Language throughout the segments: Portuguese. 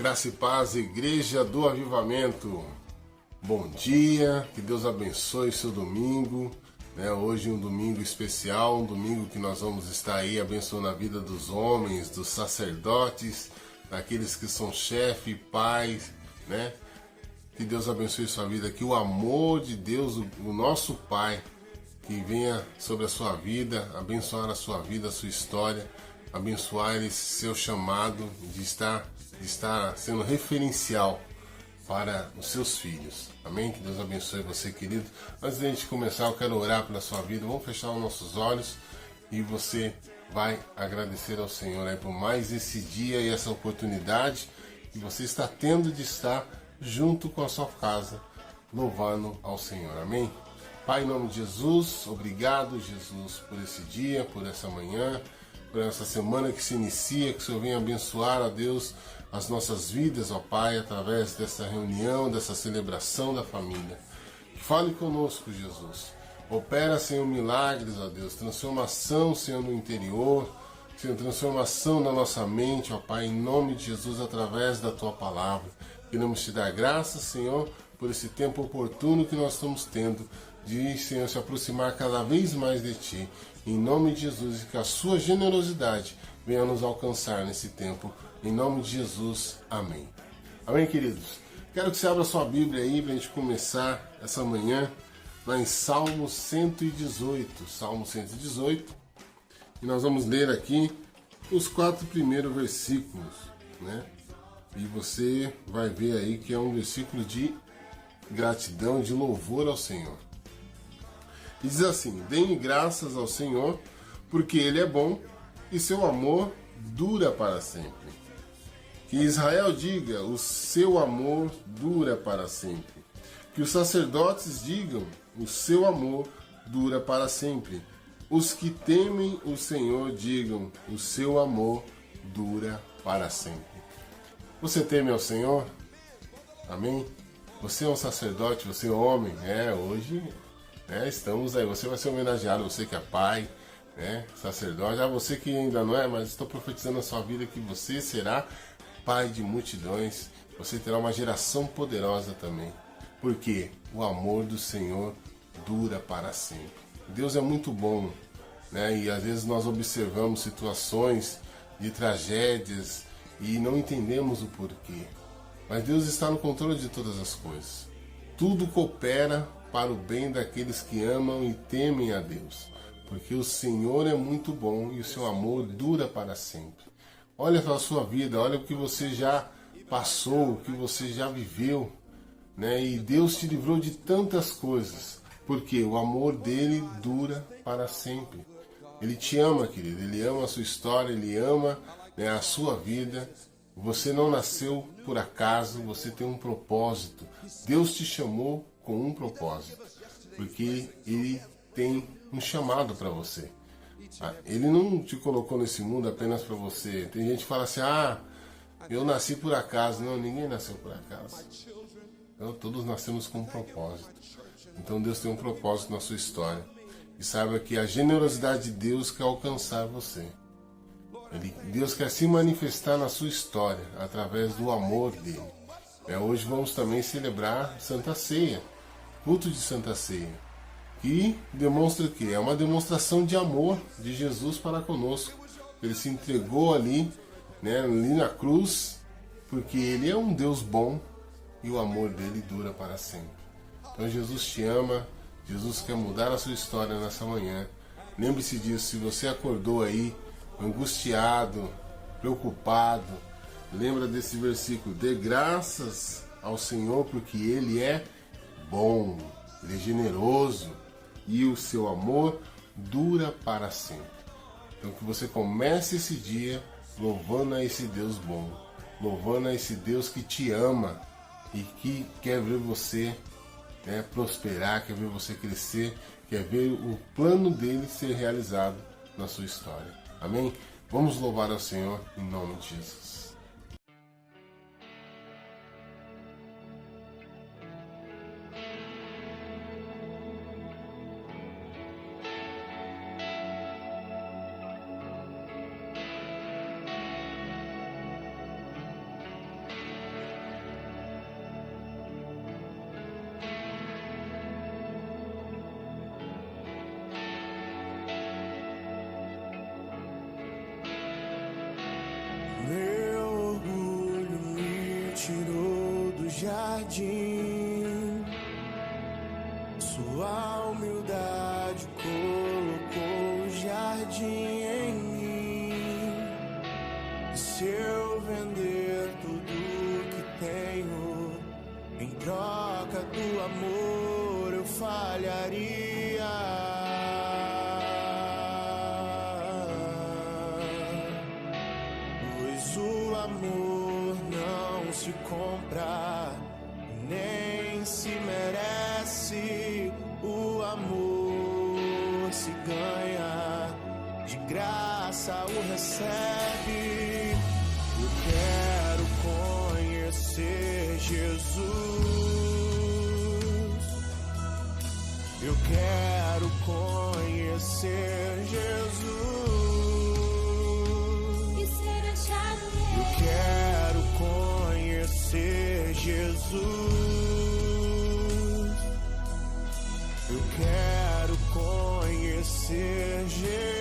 Graça e paz, Igreja do Avivamento. Bom dia, que Deus abençoe o seu domingo. Hoje um domingo especial, um domingo que nós vamos estar aí abençoando a vida dos homens, dos sacerdotes, daqueles que são chefe, pais, Que Deus abençoe sua vida, que o amor de Deus, o nosso Pai, que venha sobre a sua vida, abençoar a sua vida, a sua história, abençoar esse seu chamado de estar sendo referencial para os seus filhos. Amém? Que Deus abençoe você, querido. Antes de a gente começar, eu quero orar pela sua vida. Vamos fechar os nossos olhos e você vai agradecer ao Senhor por mais esse dia e essa oportunidade que você está tendo de estar junto com a sua casa, louvando ao Senhor. Amém? Pai, em nome de Jesus, obrigado, Jesus, por esse dia, por essa manhã, por essa semana que se inicia, que o Senhor venha abençoar, a Deus, as nossas vidas, ó Pai, através dessa reunião, dessa celebração da família. Fale conosco, Jesus. Opera, Senhor, milagres, ó Deus, transformação, Senhor, no interior, Senhor, transformação na nossa mente, ó Pai, em nome de Jesus, através da Tua palavra. Queremos Te dar graças, Senhor, por esse tempo oportuno que nós estamos tendo de, Senhor, se aproximar cada vez mais de Ti. Em nome de Jesus, e que a Sua generosidade venha nos alcançar nesse tempo. Em nome de Jesus. Amém. Amém, queridos? Quero que você abra sua Bíblia aí para a gente começar essa manhã lá em Salmo 118. Salmo 118. E nós vamos ler aqui os 4 primeiros versículos, E você vai ver aí que é um versículo de gratidão, de louvor ao Senhor. E diz assim: deem graças ao Senhor, porque Ele é bom e seu amor dura para sempre. Que Israel diga: o seu amor dura para sempre. Que os sacerdotes digam: o seu amor dura para sempre. Os que temem o Senhor digam: o seu amor dura para sempre. Você teme ao Senhor? Amém? Você é um sacerdote, você é um homem? Hoje estamos aí. Você vai ser homenageado, você que é pai, sacerdote. Você que ainda não é, mas estou profetizando na sua vida que você será pai de multidões. Você terá uma geração poderosa também. Porque o amor do Senhor dura para sempre. Deus é muito bom, E às vezes nós observamos situações de tragédias e não entendemos o porquê. Mas Deus está no controle de todas as coisas. Tudo coopera para o bem daqueles que amam e temem a Deus. Porque o Senhor é muito bom e o seu amor dura para sempre. Olha para a sua vida, olha o que você já passou, o que você já viveu. E Deus te livrou de tantas coisas. Porque o amor dele dura para sempre. Ele te ama, querido. Ele ama a sua história, ele ama a sua vida. Você não nasceu por acaso, você tem um propósito. Deus te chamou com um propósito, porque Ele tem um chamado para você. Ele não te colocou nesse mundo apenas para você. Tem gente que fala assim: eu nasci por acaso. Não, ninguém nasceu por acaso. Então, todos nascemos com um propósito. Então Deus tem um propósito na sua história. E saiba que a generosidade de Deus quer alcançar você. Deus quer se manifestar na sua história através do amor dele. Hoje vamos também celebrar Santa Ceia, culto de Santa Ceia, que demonstra que é uma demonstração de amor de Jesus para conosco. Ele se entregou ali na cruz, porque ele é um Deus bom e o amor dele dura para sempre. Então Jesus te ama, Jesus quer mudar a sua história nessa manhã. Lembre-se disso. Se você acordou aí angustiado, preocupado, lembra desse versículo: dê graças ao Senhor porque Ele é bom, Ele é generoso e o seu amor dura para sempre. Então que você comece esse dia louvando a esse Deus bom, louvando a esse Deus que te ama e que quer ver você prosperar, quer ver você crescer, quer ver o plano dele ser realizado na sua história. Amém? Vamos louvar ao Senhor em nome de Jesus. jardim. Sua humildade colocou o jardim em mim. E se eu vender tudo que tenho, em troca do amor eu falharia. Pois o amor não se compra, nem se merece. O amor se ganha, de graça o recebe. Eu quero conhecer Jesus. Eu quero conhecer Jesus. E ser achado nele. Eu quero conhecer Jesus. Eu quero conhecer Jesus.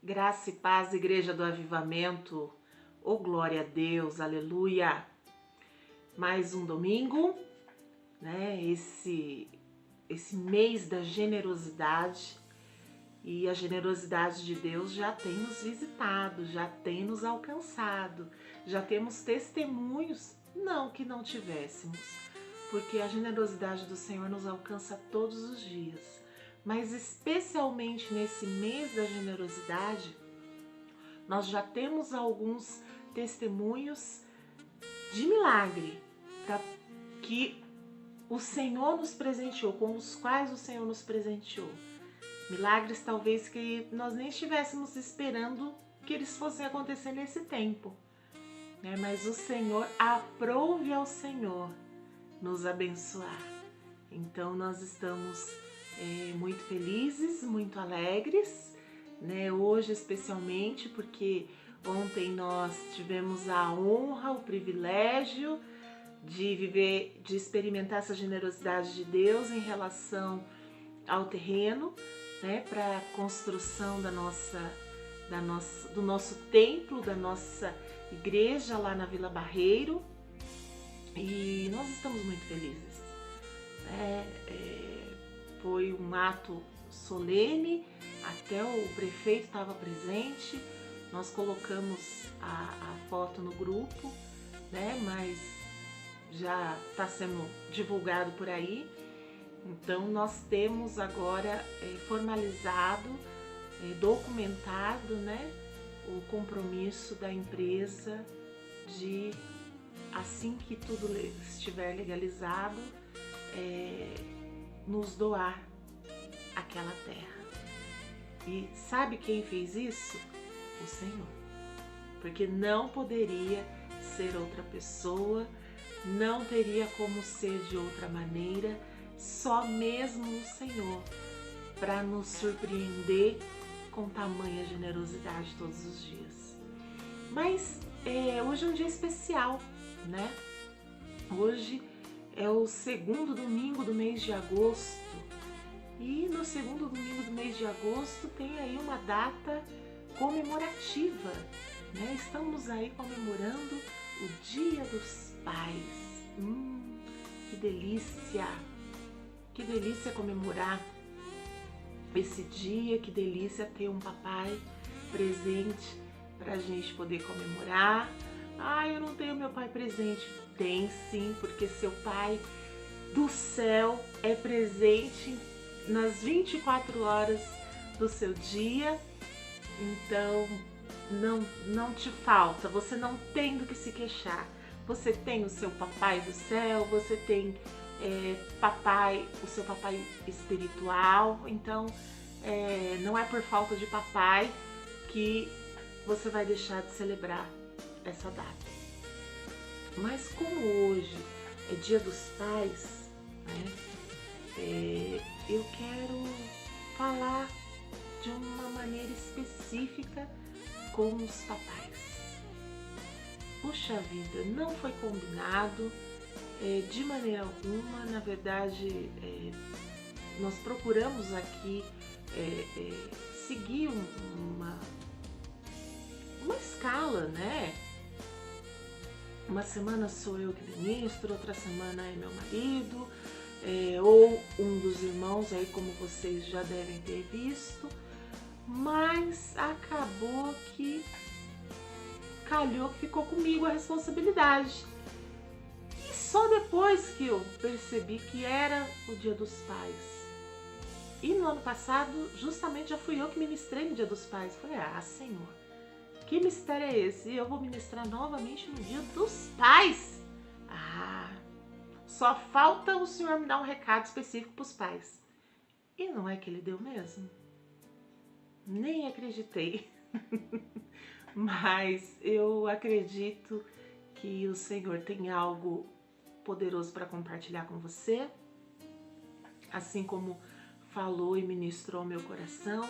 Graça e paz, Igreja do Avivamento. Oh, glória a Deus, aleluia. Mais um domingo, né? Esse mês da generosidade. E a generosidade de Deus já tem nos visitado, já tem nos alcançado. Já temos testemunhos, não que não tivéssemos, porque a generosidade do Senhor nos alcança todos os dias. Mas especialmente nesse mês da generosidade, nós já temos alguns testemunhos de milagre que o Senhor nos presenteou, com os quais o Senhor nos presenteou. Milagres talvez que nós nem estivéssemos esperando que eles fossem acontecer nesse tempo, né? Mas o Senhor, aprove ao Senhor nos abençoar. Então nós estamos muito felizes, muito alegres, né? Hoje especialmente porque ontem nós tivemos a honra, o privilégio de viver, de experimentar essa generosidade de Deus em relação ao terreno, né? Para a construção do nosso templo, da nossa igreja lá na Vila Barreiro, e nós estamos muito felizes, né? Foi um ato solene, até o prefeito estava presente, nós colocamos a foto no grupo, né? Mas já está sendo divulgado por aí. Então nós temos agora formalizado, documentado, né, o compromisso da empresa de, assim que tudo estiver legalizado, nos doar aquela terra. E sabe quem fez isso? O Senhor. Porque não poderia ser outra pessoa, não teria como ser de outra maneira, só mesmo o Senhor, para nos surpreender com tamanha generosidade todos os dias. Mas hoje é um dia especial, né? Hoje é o segundo domingo do mês de agosto. E no segundo domingo do mês de agosto tem aí uma data comemorativa, né? Estamos aí comemorando o Dia dos Pais. Que delícia! Que delícia comemorar esse dia, que delícia ter um papai presente para a gente poder comemorar. Eu não tenho meu pai presente. Tem sim, porque seu pai do céu é presente nas 24 horas do seu dia. Então não te falta, você não tem do que se queixar. Você tem o seu papai do céu, você tem o seu papai espiritual. Então não é por falta de papai que você vai deixar de celebrar essa data. Mas como hoje é Dia dos Pais, né, eu quero falar de uma maneira específica com os papais. Puxa vida, não foi combinado de maneira alguma. Na verdade, nós procuramos aqui seguir uma escala, né? Uma semana sou eu que ministro, outra semana é meu marido, ou um dos irmãos aí, como vocês já devem ter visto. Mas acabou que calhou que ficou comigo a responsabilidade. E só depois que eu percebi que era o Dia dos Pais. E no ano passado, justamente, já fui eu que ministrei no Dia dos Pais. Falei, Senhor, que mistério é esse? E eu vou ministrar novamente no Dia dos Pais. Só falta o Senhor me dar um recado específico para os pais. E não é que Ele deu mesmo? Nem acreditei. Mas eu acredito que o Senhor tem algo poderoso para compartilhar com você. Assim como falou e ministrou ao meu coração,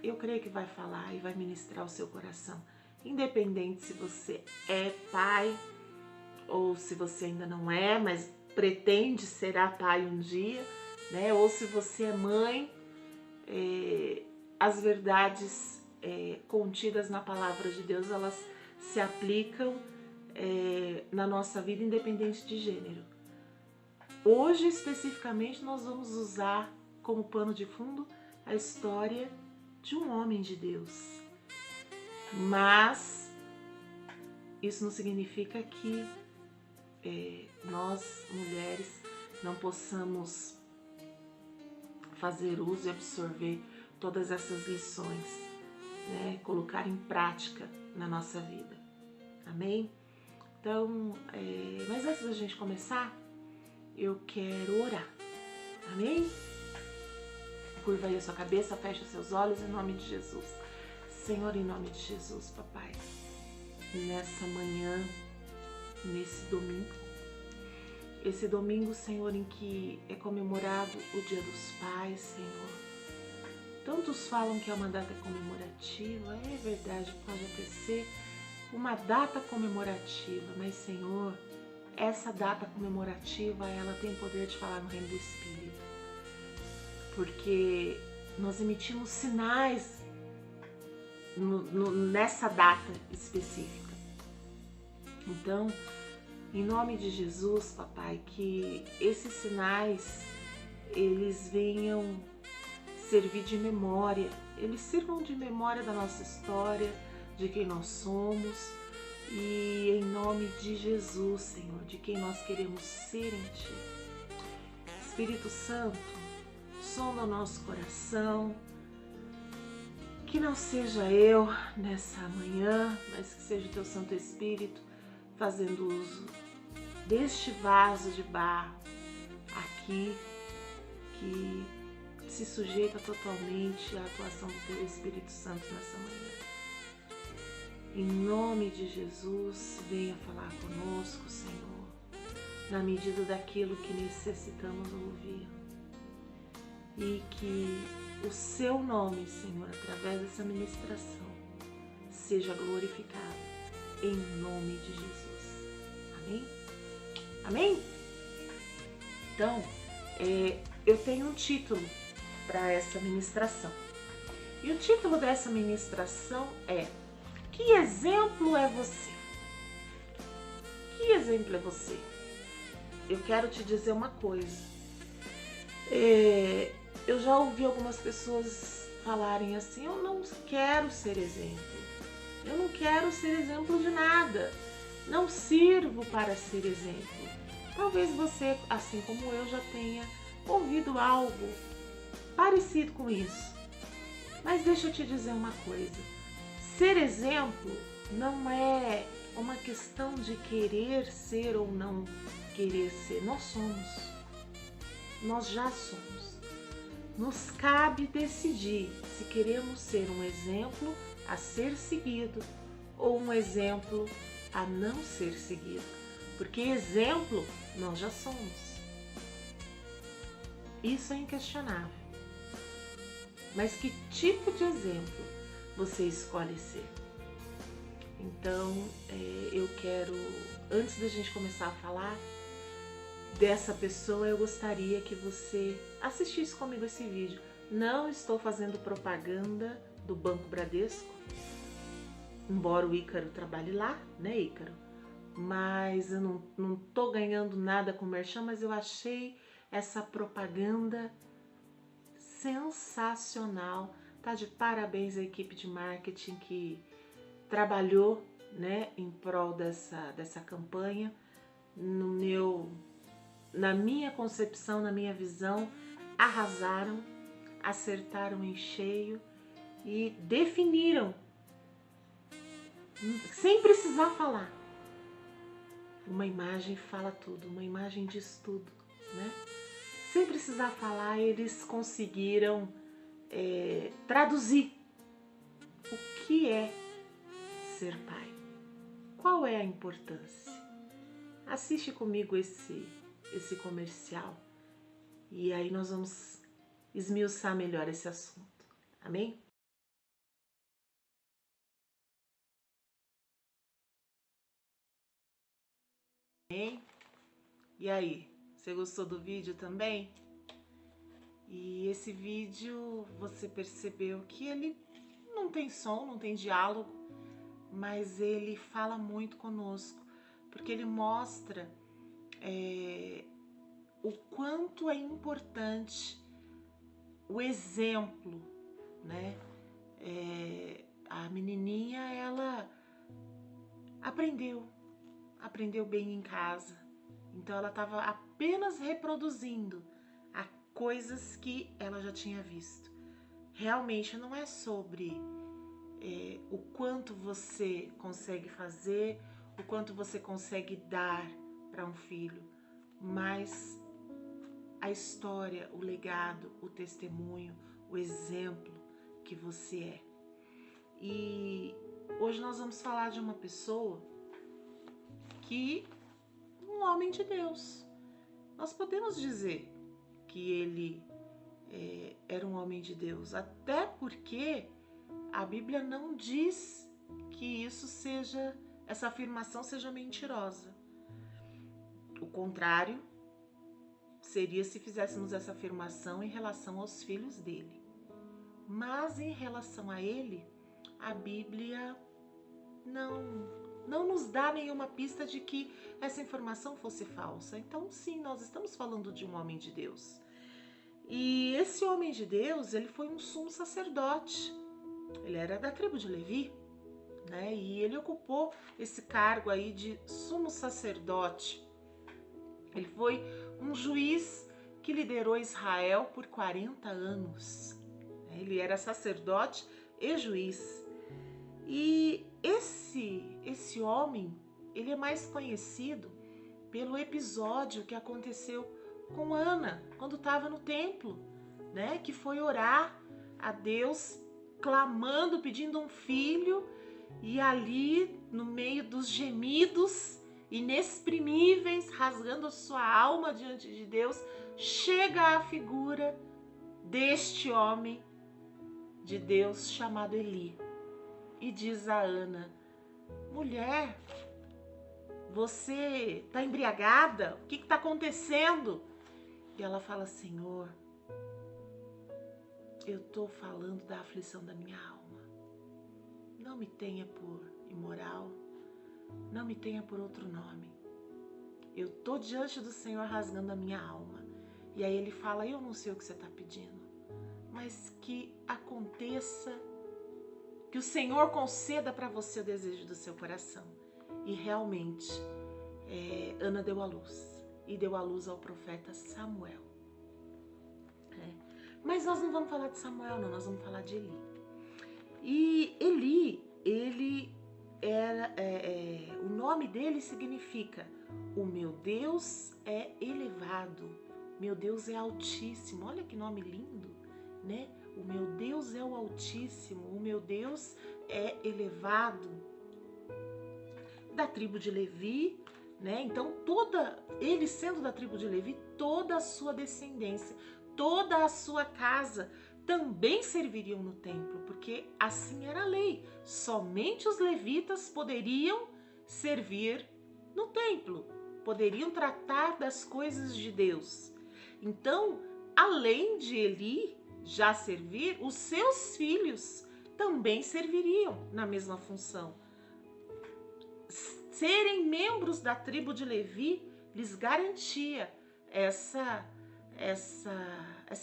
eu creio que vai falar e vai ministrar o seu coração. Independente se você é pai ou se você ainda não é, mas pretende ser pai um dia, né? Ou se você é mãe, as verdades contidas na palavra de Deus, elas se aplicam na nossa vida, independente de gênero. Hoje, especificamente, nós vamos usar como pano de fundo a história de um homem de Deus. Mas isso não significa que nós, mulheres, não possamos fazer uso e absorver todas essas lições, né? Colocar em prática na nossa vida. Amém? Então, mas antes da gente começar, eu quero orar. Amém? Curva aí a sua cabeça, fecha os seus olhos em nome de Jesus. Senhor, em nome de Jesus, papai, nessa manhã, nesse domingo, esse domingo, Senhor, em que é comemorado o Dia dos Pais, Senhor. Tantos falam que é uma data comemorativa, é verdade, pode até ser uma data comemorativa, mas, Senhor, essa data comemorativa, ela tem poder de falar no reino do Espírito, porque nós emitimos sinais nessa data específica. Então, em nome de Jesus, papai, que esses sinais, eles venham servir de memória, eles sirvam de memória da nossa história, de quem nós somos, e em nome de Jesus, Senhor, de quem nós queremos ser em Ti. Espírito Santo, sonda o nosso coração, que não seja eu nessa manhã, mas que seja o Teu Santo Espírito fazendo uso deste vaso de barro aqui, que se sujeita totalmente à atuação do Teu Espírito Santo nessa manhã. Em nome de Jesus, venha falar conosco, Senhor, na medida daquilo que necessitamos ouvir. E que o Seu nome, Senhor, através dessa ministração, seja glorificado, em nome de Jesus. Amém? Amém? Então, eu tenho um título para essa ministração. E o título dessa ministração é: que exemplo é você? Que exemplo é você? Eu quero te dizer uma coisa. Eu já ouvi algumas pessoas falarem assim: eu não quero ser exemplo. Eu não quero ser exemplo de nada. Não sirvo para ser exemplo. Talvez você, assim como eu, já tenha ouvido algo parecido com isso. Mas deixa eu te dizer uma coisa. Ser exemplo não é uma questão de querer ser ou não querer ser. Nós somos. Nós já somos. Nos cabe decidir se queremos ser um exemplo a ser seguido ou um exemplo a não ser seguido. Porque exemplo nós já somos. Isso é inquestionável. Mas que tipo de exemplo você escolhe ser? Então, eu quero, antes da gente começar a falar dessa pessoa, eu gostaria que você assistisse comigo esse vídeo. Não estou fazendo propaganda do Banco Bradesco, embora o Ícaro trabalhe lá, né, Ícaro? Mas eu não tô ganhando nada com o merchan, mas eu achei essa propaganda sensacional. Tá de parabéns a equipe de marketing que trabalhou, né, em prol dessa campanha. Na minha concepção, na minha visão, arrasaram, acertaram em cheio e definiram, sem precisar falar. Uma imagem fala tudo, uma imagem diz tudo, né? Sem precisar falar, eles conseguiram traduzir o que é ser pai. Qual é a importância? Assiste comigo esse comercial e aí nós vamos esmiuçar melhor esse assunto. Amém? Amém? E aí, você gostou do vídeo também? E esse vídeo você percebeu que ele não tem som, não tem diálogo, mas ele fala muito conosco, porque ele mostra o quanto é importante o exemplo, né? A menininha, ela aprendeu bem em casa, então ela estava apenas reproduzindo coisas que ela já tinha visto. Realmente não é sobre o quanto você consegue fazer, o quanto você consegue dar para um filho, mas a história, o legado, o testemunho, o exemplo que você é. E hoje nós vamos falar de uma pessoa um homem de Deus. Nós podemos dizer que ele era um homem de Deus, até porque a Bíblia não diz que essa afirmação seja mentirosa. O contrário seria se fizéssemos essa afirmação em relação aos filhos dele. Mas em relação a ele, a Bíblia não nos dá nenhuma pista de que essa informação fosse falsa. Então, sim, nós estamos falando de um homem de Deus. E esse homem de Deus, ele foi um sumo sacerdote. Ele era da tribo de Levi, né? E ele ocupou esse cargo aí de sumo sacerdote. Ele foi um juiz que liderou Israel por 40 anos. Ele era sacerdote e juiz. E esse homem, ele é mais conhecido pelo episódio que aconteceu com Ana, quando estava no templo, né? Que foi orar a Deus, clamando, pedindo um filho, e ali, no meio dos gemidos inexprimíveis, rasgando a sua alma diante de Deus, chega a figura deste homem de Deus chamado Eli. E diz a Ana: mulher, você está embriagada? O que está acontecendo? E ela fala: Senhor, eu estou falando da aflição da minha alma. Não me tenha por imoral, não me tenha por outro nome. Eu estou diante do Senhor rasgando a minha alma. E aí ele fala: eu não sei o que você está pedindo, mas que aconteça, que o Senhor conceda para você o desejo do seu coração. E realmente, Ana deu à luz. E deu à luz ao profeta Samuel. Mas nós não vamos falar de Samuel, não, nós vamos falar de Eli. E Eli, ele era, o nome dele significa: o meu Deus é elevado, meu Deus é altíssimo. Olha que nome lindo, né? O meu Deus é o Altíssimo, o meu Deus é elevado. Da tribo de Levi, né? Então, ele sendo da tribo de Levi, toda a sua descendência, toda a sua casa também serviriam no templo, porque assim era a lei. Somente os levitas poderiam servir no templo, poderiam tratar das coisas de Deus. Então, além de Eli já servir, os seus filhos também serviriam na mesma função. Serem membros da tribo de Levi lhes garantia essa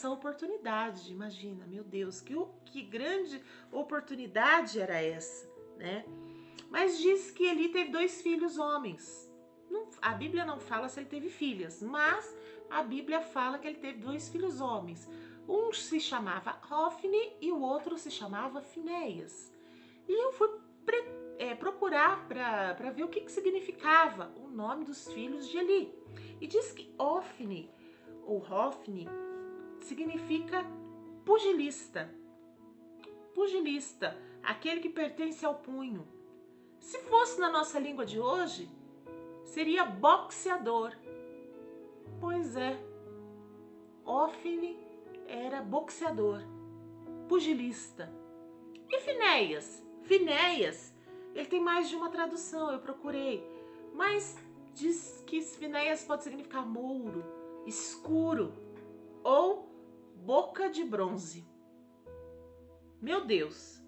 oportunidade. Imagina, meu Deus, que grande oportunidade era essa, né? Mas diz que Eli teve 2 filhos homens. A Bíblia não fala se ele teve filhas, mas a Bíblia fala que ele teve 2 filhos homens. Um se chamava Hofni e o outro se chamava Finéias. E eu fui procurar para ver o que significava o nome dos filhos de Eli. E diz que Hofni, ou Hofni, significa pugilista. Pugilista, aquele que pertence ao punho. Se fosse na nossa língua de hoje, seria boxeador. Pois é, Hofni era boxeador, pugilista. E Finéias? Finéias, ele tem mais de uma tradução, eu procurei. Mas diz que Finéias pode significar mouro, escuro ou Boca de Bronze. Meu Deus!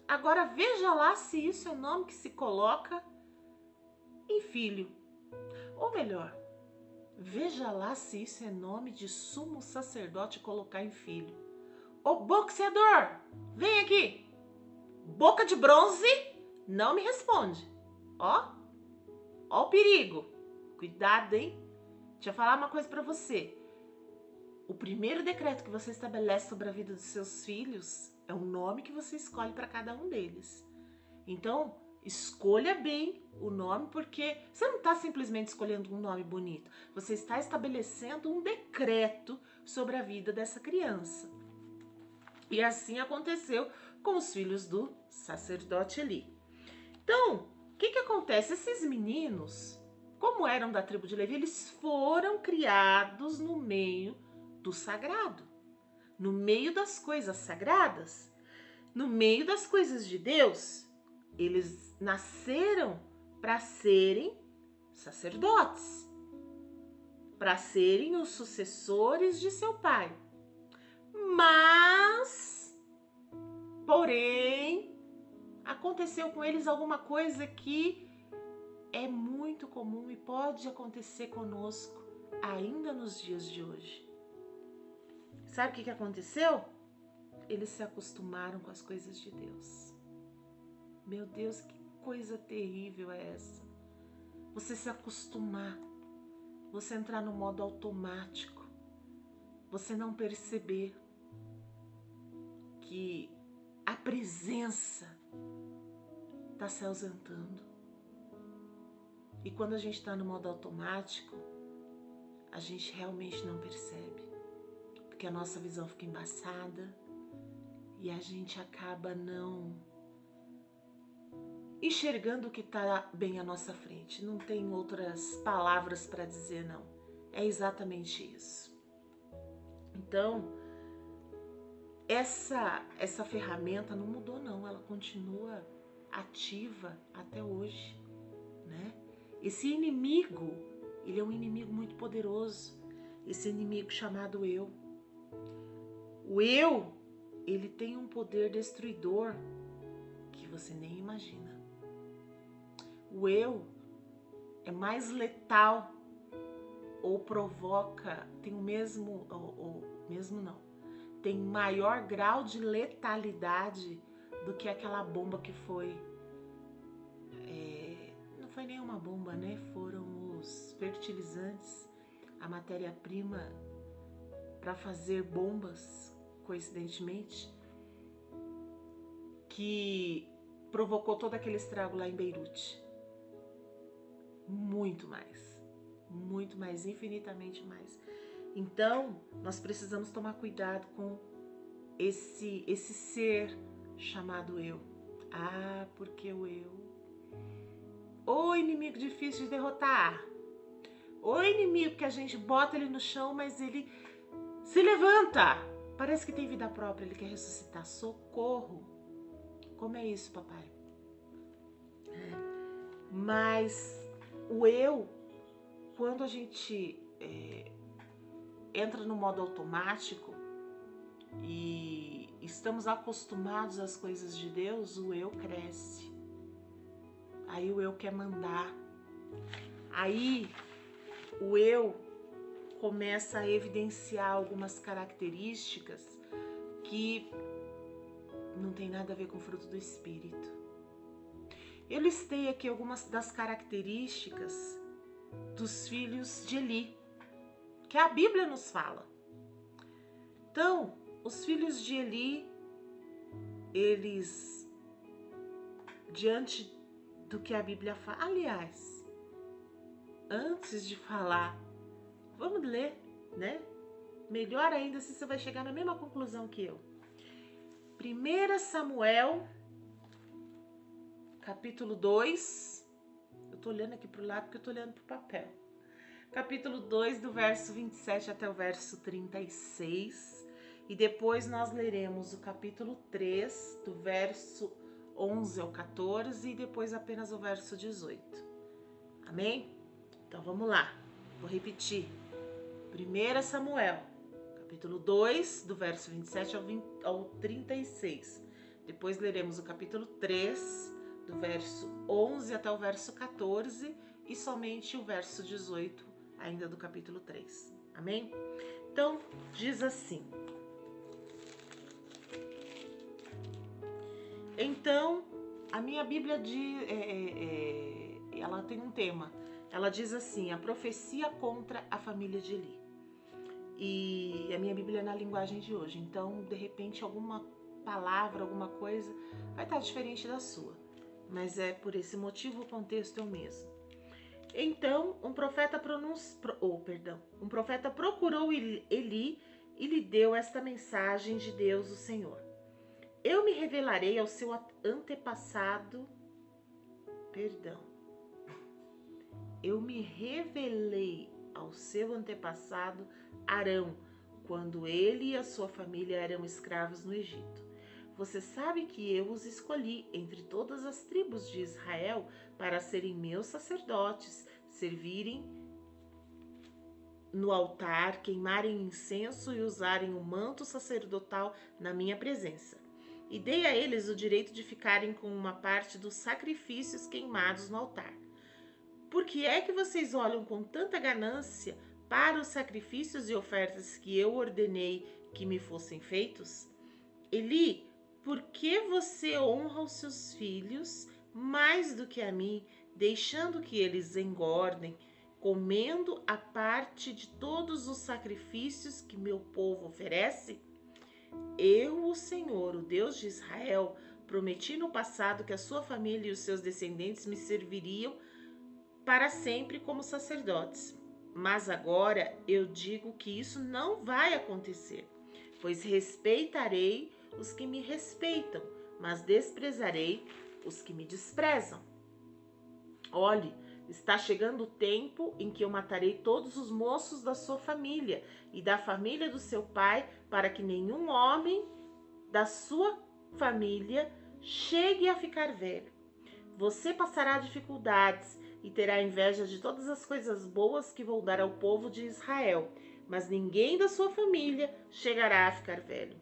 Agora veja lá se isso é o nome que se coloca em filho. Ou melhor, veja lá se isso é nome de sumo sacerdote colocar em filho. Ô boxeador, vem aqui! Boca de Bronze não me responde. Ó o perigo. Cuidado, hein? Deixa eu falar uma coisa pra você. O primeiro decreto que você estabelece sobre a vida dos seus filhos é o nome que você escolhe para cada um deles. Então, escolha bem o nome, porque você não está simplesmente escolhendo um nome bonito. Você está estabelecendo um decreto sobre a vida dessa criança. E assim aconteceu com os filhos do sacerdote Eli. Então, o que acontece? Esses meninos, como eram da tribo de Levi, eles foram criados no meio do sagrado, no meio das coisas sagradas, no meio das coisas de Deus. Eles nasceram para serem sacerdotes, para serem os sucessores de seu pai. Mas, porém, aconteceu com eles alguma coisa que é muito comum e pode acontecer conosco ainda nos dias de hoje. Sabe o que aconteceu? Eles se acostumaram com as coisas de Deus. Meu Deus, que coisa terrível é essa? Você se acostumar, você entrar no modo automático, você não perceber que a presença está se ausentando. E quando a gente está no modo automático, a gente realmente não percebe. Porque a nossa visão fica embaçada e a gente acaba não enxergando o que está bem à nossa frente. Não tem outras palavras para dizer, não. É exatamente isso. Então, essa ferramenta não mudou, não. Ela continua ativa até hoje, né? Esse inimigo, ele é um inimigo muito poderoso. Esse inimigo chamado eu. O eu, ele tem um poder destruidor que você nem imagina. O eu é mais letal ou provoca, tem o mesmo, mesmo não, tem maior grau de letalidade do que aquela bomba que foi, não foi nenhuma bomba, né? Foram os fertilizantes, a matéria-prima para fazer bombas, coincidentemente, que provocou todo aquele estrago lá em Beirute. Muito mais, infinitamente mais. Então, nós precisamos tomar cuidado com esse ser chamado eu. Ah, porque o eu. O inimigo difícil de derrotar. O inimigo que a gente bota ele no chão, mas ele se levanta. Parece que tem vida própria, ele quer ressuscitar. Socorro. Como é isso, papai? Mas o eu, quando a gente entra no modo automático e estamos acostumados às coisas de Deus, o eu cresce. Aí o eu quer mandar. Aí o eu começa a evidenciar algumas características que não tem nada a ver com o fruto do Espírito. Eu listei aqui algumas das características dos filhos de Eli, que a Bíblia nos fala. Então, os filhos de Eli, eles, diante do que a Bíblia fala, aliás, antes de falar, vamos ler, né? Melhor ainda se você vai chegar na mesma conclusão que eu. 1 Samuel, capítulo 2, eu tô olhando aqui pro lado porque eu tô olhando pro papel. Capítulo 2, do verso 27 até o verso 36. E depois nós leremos o capítulo 3, do verso 11 ao 14, e depois apenas o verso 18. Amém? Então vamos lá, vou repetir. 1 Samuel, capítulo 2, do verso 27 ao 36. Depois leremos o capítulo 3, do verso 11 até o verso 14 e somente o verso 18, ainda do capítulo 3. Amém? Então, diz assim: Então, a minha Bíblia ela tem um tema. Ela diz assim: a profecia contra a família de Eli. E a minha Bíblia é na linguagem de hoje. Então, de repente, alguma palavra, alguma coisa vai estar diferente da sua. Mas é por esse motivo o contexto é o mesmo. Então, um profeta procurou Eli e lhe deu esta mensagem de Deus, o Senhor. Eu me revelarei ao seu antepassado. Eu me revelei ao seu antepassado Arão, quando ele e a sua família eram escravos no Egito. Você sabe que eu os escolhi entre todas as tribos de Israel para serem meus sacerdotes, servirem no altar, queimarem incenso e usarem o manto sacerdotal na minha presença. E dei a eles o direito de ficarem com uma parte dos sacrifícios queimados no altar. Por que é que vocês olham com tanta ganância para os sacrifícios e ofertas que eu ordenei que me fossem feitos? Eli, por que você honra os seus filhos mais do que a mim, deixando que eles engordem, comendo a parte de todos os sacrifícios que meu povo oferece? Eu, o Senhor, o Deus de Israel, prometi no passado que a sua família e os seus descendentes me serviriam para sempre como sacerdotes. Mas agora eu digo que isso não vai acontecer, pois respeitarei os que me respeitam, mas desprezarei os que me desprezam. Olhe, está chegando o tempo em que eu matarei todos os moços da sua família e da família do seu pai, para que nenhum homem da sua família chegue a ficar velho. Você passará dificuldades e terá inveja de todas as coisas boas que vou dar ao povo de Israel, mas ninguém da sua família chegará a ficar velho.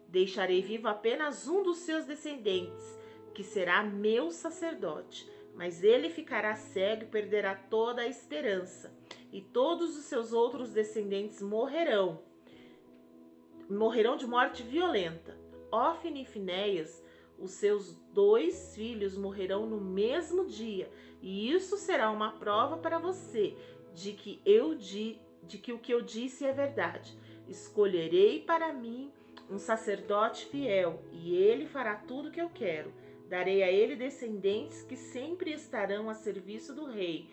Deixarei vivo apenas um dos seus descendentes, que será meu sacerdote, mas ele ficará cego e perderá toda a esperança, e todos os seus outros descendentes morrerão de morte violenta. Ofni e Finéias, os seus 2 filhos, morrerão no mesmo dia, e isso será uma prova para você de que o que eu disse é verdade. Escolherei para mim um sacerdote fiel, e ele fará tudo o que eu quero. Darei a ele descendentes que sempre estarão a serviço do rei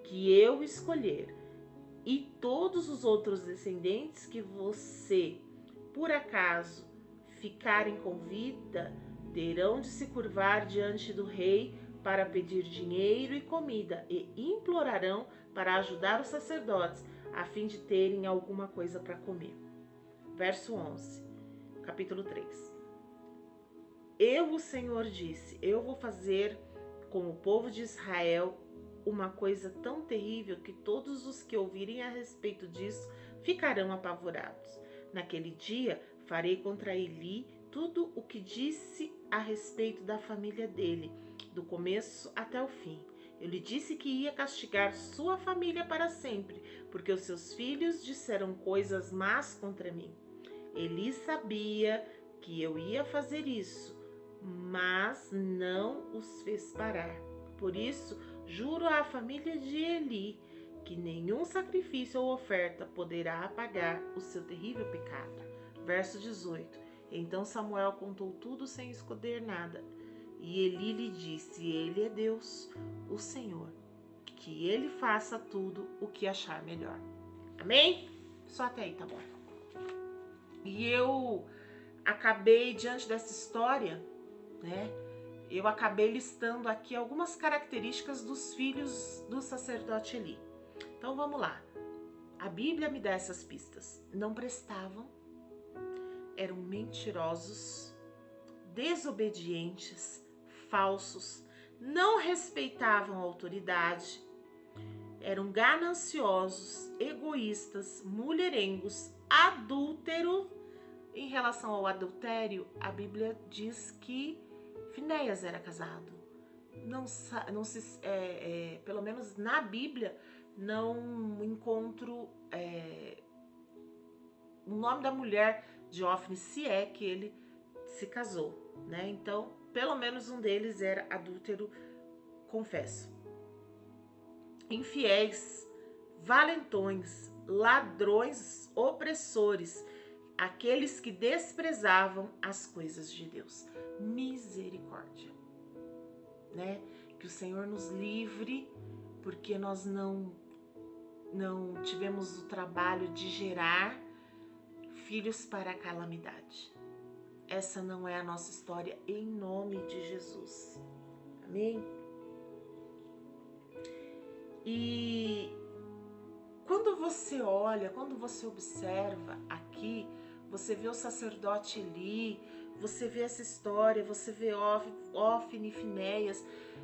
que eu escolher. E todos os outros descendentes que você, por acaso, ficarem com vida, terão de se curvar diante do rei para pedir dinheiro e comida, e implorarão para ajudar os sacerdotes, a fim de terem alguma coisa para comer. Verso 11, capítulo 3. Eu, o Senhor, disse: eu vou fazer com o povo de Israel uma coisa tão terrível que todos os que ouvirem a respeito disso ficarão apavorados. Naquele dia, farei contra Eli tudo o que disse a respeito da família dele, do começo até o fim. Eu lhe disse que ia castigar sua família para sempre, porque os seus filhos disseram coisas más contra mim. Eli sabia que eu ia fazer isso, mas não os fez parar. Por isso, juro à família de Eli que nenhum sacrifício ou oferta poderá apagar o seu terrível pecado. Verso 18. Então Samuel contou tudo sem esconder nada. E Eli lhe disse: ele é Deus, o Senhor, que ele faça tudo o que achar melhor. Amém? Só até aí, tá bom. E eu acabei, diante dessa história, né? Eu acabei listando aqui algumas características dos filhos do sacerdote Eli. Então vamos lá. A Bíblia me dá essas pistas. Não prestavam, eram mentirosos, desobedientes, falsos, não respeitavam a autoridade, eram gananciosos, egoístas, mulherengos, adúltero. Em relação ao adultério, a Bíblia diz que Finéias era casado. Pelo menos na Bíblia, não encontro o nome da mulher de Ofni, se é que ele se casou, né? Então, pelo menos um deles era adúltero, confesso. Infiéis, valentões, ladrões, opressores, aqueles que desprezavam as coisas de Deus. Misericórdia, né? Que o Senhor nos livre, porque nós não tivemos o trabalho de gerar filhos para a calamidade. Essa não é a nossa história, em nome de Jesus. Amém? E quando você olha, quando você observa aqui, você vê o sacerdote Eli, você vê essa história, você vê Ofni e Finéias.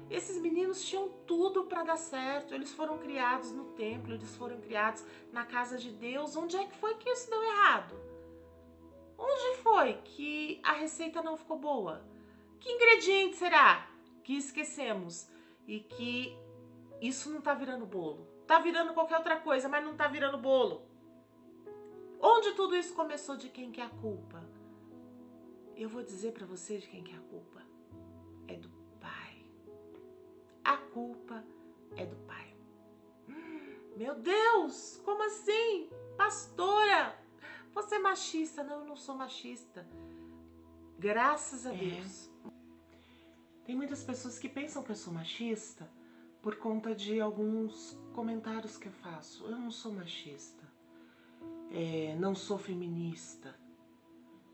Esses meninos tinham tudo para dar certo. Eles foram criados no templo, eles foram criados na casa de Deus. Onde é que foi que isso deu errado? Onde foi que a receita não ficou boa? Que ingrediente será que esquecemos e que isso não tá virando bolo? Tá virando qualquer outra coisa, mas não tá virando bolo. Onde tudo isso começou? De quem que é a culpa? Eu vou dizer para você de quem que é a culpa. É do pai. A culpa é do pai. Meu Deus, como assim? Pastora, você é machista? Não, eu não sou machista. Graças a Deus. Tem muitas pessoas que pensam que eu sou machista por conta de alguns comentários que eu faço. Eu não sou machista. Não sou feminista.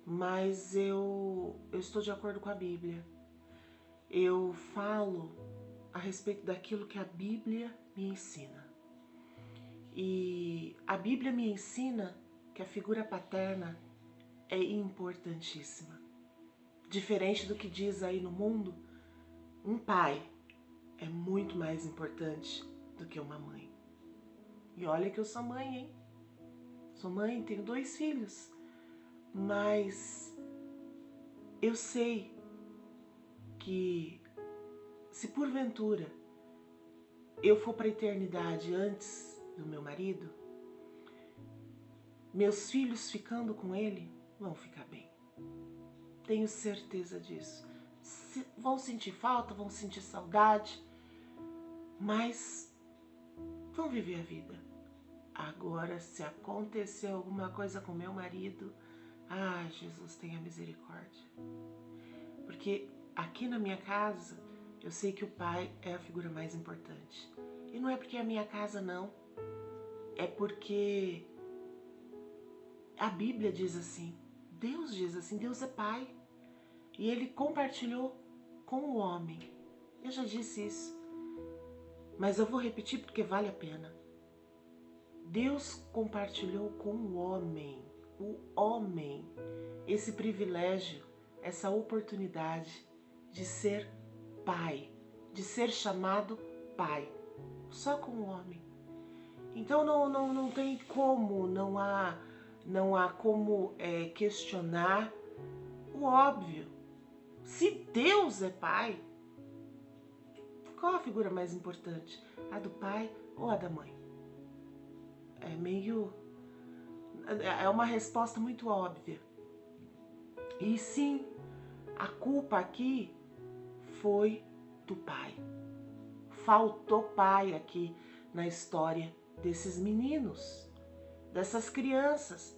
Mas eu estou de acordo com a Bíblia. Eu falo a respeito daquilo que a Bíblia me ensina. E a Bíblia me ensina que a figura paterna é importantíssima. Diferente do que diz aí no mundo, um pai é muito mais importante do que uma mãe. E olha que eu sou mãe, hein? Sou mãe, tenho 2 filhos. Mas eu sei que se porventura eu for para a eternidade antes do meu marido, meus filhos ficando com ele vão ficar bem. Tenho certeza disso. Vão sentir falta, vão sentir saudade, mas vão viver a vida. Agora, se acontecer alguma coisa com meu marido, Jesus, tenha misericórdia. Porque aqui na minha casa, eu sei que o pai é a figura mais importante. E não é porque é a minha casa, não. É porque a Bíblia diz assim, Deus diz assim, Deus é pai. E ele compartilhou com o homem. Eu já disse isso. Mas eu vou repetir porque vale a pena. Deus compartilhou com o homem, esse privilégio, essa oportunidade de ser pai, de ser chamado pai, só com o homem. Então não tem como, não há como questionar o óbvio. Se Deus é pai, qual a figura mais importante? A do pai ou a da mãe? É uma resposta muito óbvia. E sim, a culpa aqui foi do pai. Faltou pai aqui na história desses meninos, dessas crianças.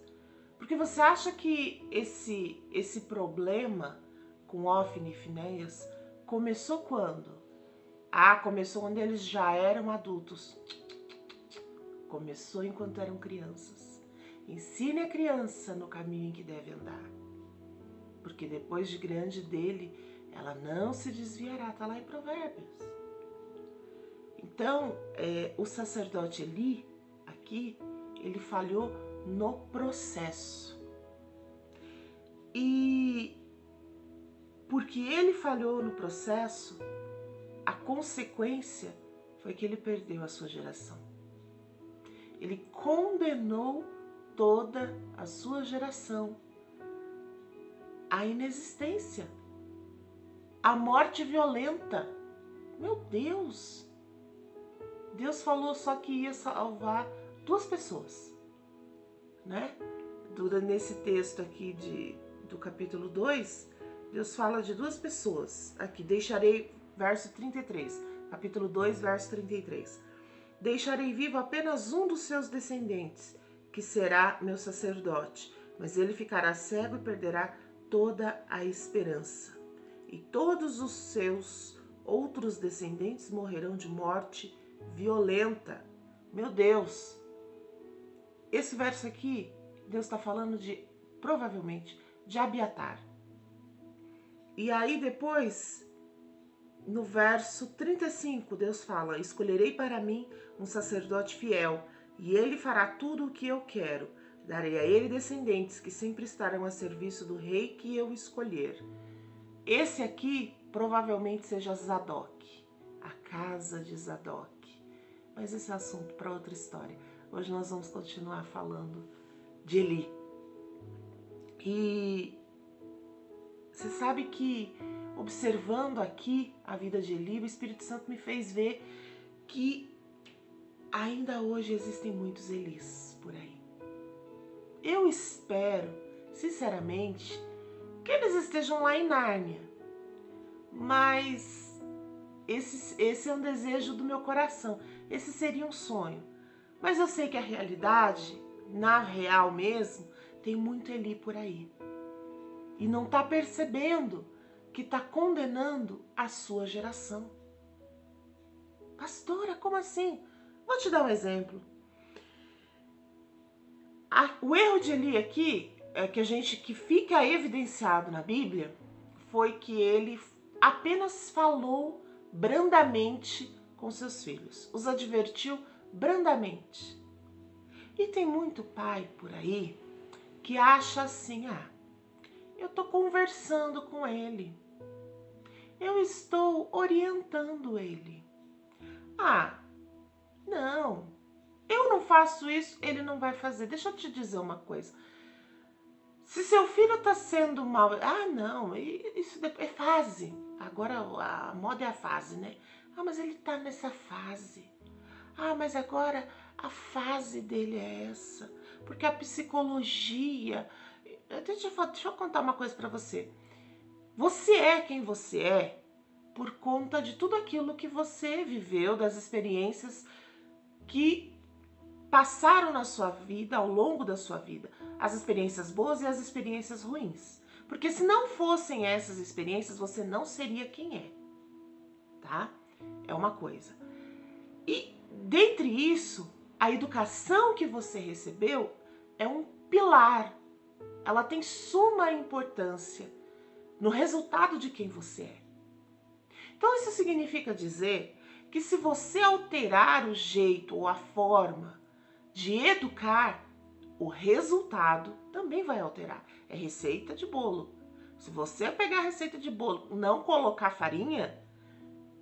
Porque você acha que esse problema com Ofni e Finéias começou quando? Começou quando eles já eram adultos. Começou enquanto eram crianças. Ensine a criança no caminho em que deve andar. Porque depois de grande dele, ela não se desviará. Está lá em Provérbios. Então, o sacerdote Eli, aqui, ele falhou no processo. E porque ele falhou no processo, a consequência foi que ele perdeu a sua geração. Ele condenou toda a sua geração a inexistência, a morte violenta. Meu Deus! Deus falou só que ia salvar 2 pessoas, né? Nesse texto aqui do capítulo 2, Deus fala de 2 pessoas. Aqui, deixarei, verso 33, capítulo 2, verso 33. Deixarei vivo apenas um dos seus descendentes, que será meu sacerdote, mas ele ficará cego e perderá toda a esperança. E todos os seus outros descendentes morrerão de morte violenta. Meu Deus! Esse verso aqui, Deus está falando provavelmente, de Abiatar. E aí depois, no verso 35, Deus fala: escolherei para mim um sacerdote fiel, e ele fará tudo o que eu quero. Darei a ele descendentes que sempre estarão a serviço do rei que eu escolher. Esse aqui provavelmente seja Zadok, a casa de Zadok. Mas esse é assunto para outra história. Hoje nós vamos continuar falando de Eli. E você sabe que, observando aqui a vida de Eli, o Espírito Santo me fez ver que ainda hoje existem muitos Elis por aí. Eu espero, sinceramente, que eles estejam lá em Nárnia. Mas esse é um desejo do meu coração. Esse seria um sonho. Mas eu sei que a realidade, na real mesmo, tem muito Eli por aí. E não está percebendo que está condenando a sua geração. Pastora, como assim? Vou te dar um exemplo. O erro de Eli aqui, que fica evidenciado na Bíblia, foi que ele apenas falou brandamente com seus filhos. Os advertiu brandamente. E tem muito pai por aí que acha assim: eu estou conversando com ele. Eu estou orientando ele. Não, eu não faço isso, ele não vai fazer. Deixa eu te dizer uma coisa. Se seu filho está sendo mal, não, isso é fase. Agora a moda é a fase, né? Mas ele está nessa fase. Mas agora a fase dele é essa. Porque a psicologia... Deixa eu contar uma coisa para você. Você é quem você é por conta de tudo aquilo que você viveu, das experiências que passaram na sua vida, ao longo da sua vida. As experiências boas e as experiências ruins. Porque se não fossem essas experiências, você não seria quem é. Tá? É uma coisa. E dentre isso, a educação que você recebeu é um pilar. Ela tem suma importância no resultado de quem você é. Então isso significa dizer que se você alterar o jeito ou a forma de educar, o resultado também vai alterar. É receita de bolo. Se você pegar a receita de bolo e não colocar farinha,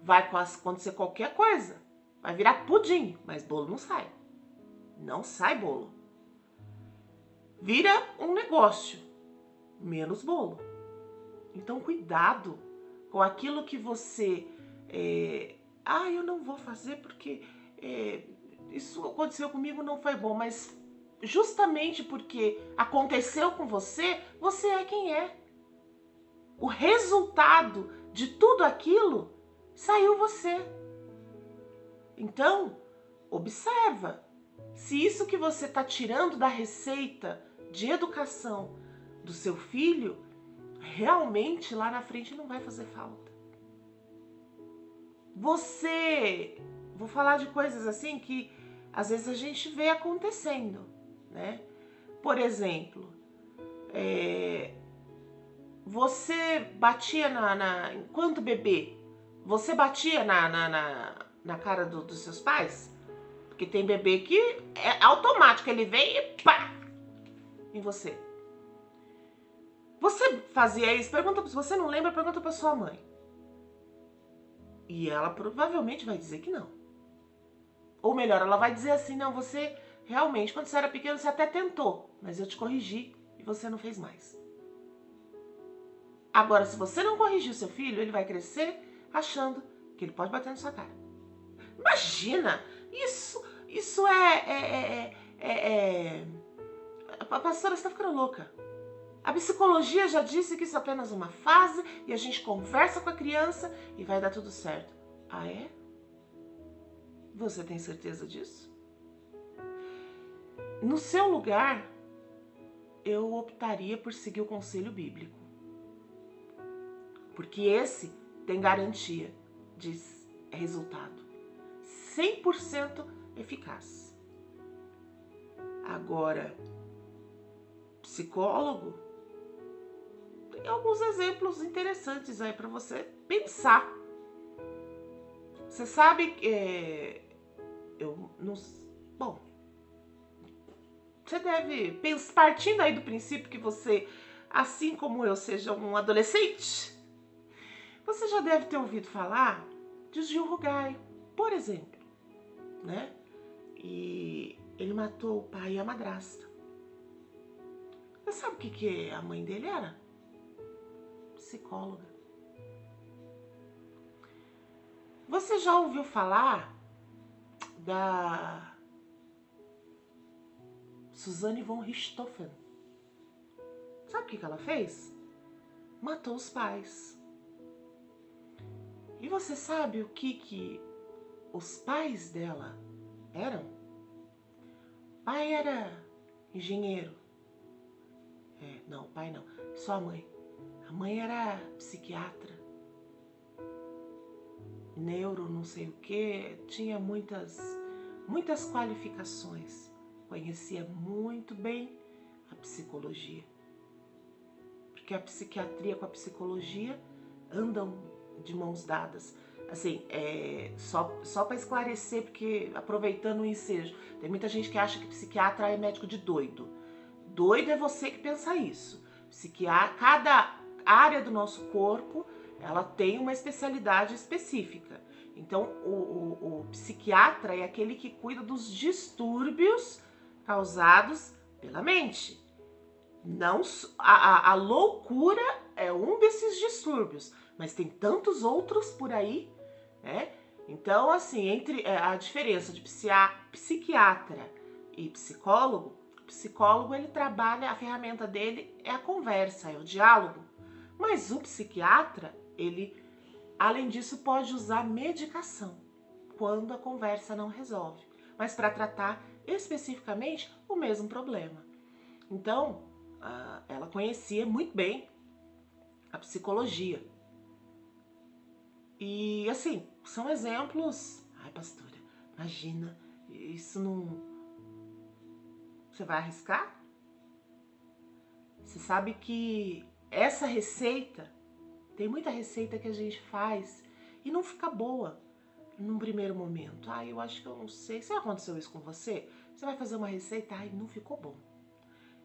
vai acontecer qualquer coisa. Vai virar pudim, mas bolo não sai. Não sai bolo. Vira um negócio, menos bolo. Então, cuidado com aquilo que você... eu não vou fazer porque isso aconteceu comigo, não foi bom. Mas justamente porque aconteceu com você, você é quem é. O resultado de tudo aquilo saiu você. Então, observa se isso que você está tirando da receita de educação do seu filho, realmente lá na frente não vai fazer falta. Vou falar de coisas assim que às vezes a gente vê acontecendo, né? Por exemplo, você batia enquanto bebê, você batia na cara dos seus pais? Porque tem bebê que é automático, ele vem e pá! Em você. Você fazia isso? Se você não lembra, pergunta para sua mãe. E ela provavelmente vai dizer que não. Ou melhor, ela vai dizer assim: não, você realmente, quando você era pequeno, você até tentou, mas eu te corrigi e você não fez mais. Agora, se você não corrigir o seu filho, ele vai crescer achando que ele pode bater na sua cara. Imagina! Isso A pastora está ficando louca. A psicologia já disse que isso é apenas uma fase e a gente conversa com a criança e vai dar tudo certo. Ah, é? Você tem certeza disso? No seu lugar, eu optaria por seguir o conselho bíblico. Porque esse tem garantia de resultado 100% eficaz. Agora, psicólogo, tem alguns exemplos interessantes aí para você pensar. Você sabe que bom, você deve, partindo aí do princípio que você, assim como eu, seja um adolescente, você já deve ter ouvido falar de Gil Rugai, por exemplo, né? E ele matou o pai e a madrasta. Você sabe o que a mãe dele era? Psicóloga. Você já ouviu falar da Suzanne von Richthofen? Sabe o que ela fez? Matou os pais. E você sabe o que os pais dela eram? O pai era engenheiro. Não, o pai não, só a mãe. A mãe era psiquiatra. Neuro, não sei o que, tinha muitas qualificações. Conhecia muito bem a psicologia. Porque a psiquiatria com a psicologia andam de mãos dadas. Assim, só para esclarecer, porque aproveitando o ensejo, tem muita gente que acha que psiquiatra é médico de doido. Doido é você que pensa isso. Cada área do nosso corpo, ela tem uma especialidade específica. Então, o psiquiatra é aquele que cuida dos distúrbios causados pela mente. Não, a loucura é um desses distúrbios, mas tem tantos outros por aí, né? Então, assim, entre a diferença de psiquiatra e psicólogo, o psicólogo, ele trabalha, a ferramenta dele é a conversa, é o diálogo. Mas o psiquiatra, ele, além disso, pode usar medicação quando a conversa não resolve, mas para tratar especificamente o mesmo problema. Então, ela conhecia muito bem a psicologia. E, assim, são exemplos... Ai, pastora, imagina, isso não... Você vai arriscar? Você sabe que essa receita, tem muita receita que a gente faz e não fica boa num primeiro momento. Eu acho que eu não sei. Se aconteceu isso com você, você vai fazer uma receita, não ficou bom.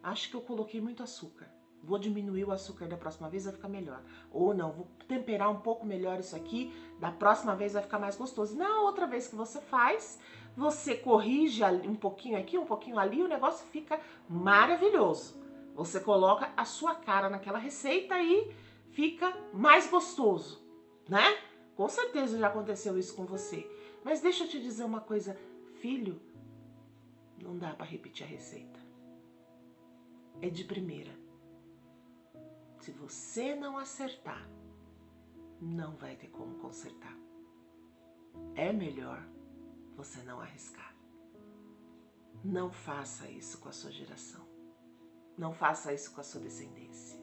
Acho que eu coloquei muito açúcar. Vou diminuir o açúcar da próxima vez, vai ficar melhor. Ou não, vou temperar um pouco melhor isso aqui, da próxima vez vai ficar mais gostoso. Na outra vez que você faz, você corrige um pouquinho aqui, um pouquinho ali, o negócio fica maravilhoso. Você coloca a sua cara naquela receita e fica mais gostoso, né? Com certeza já aconteceu isso com você. Mas deixa eu te dizer uma coisa, filho, não dá para repetir a receita. É de primeira. Se você não acertar, não vai ter como consertar. É melhor você não arriscar. Não faça isso com a sua geração. Não faça isso com a sua descendência.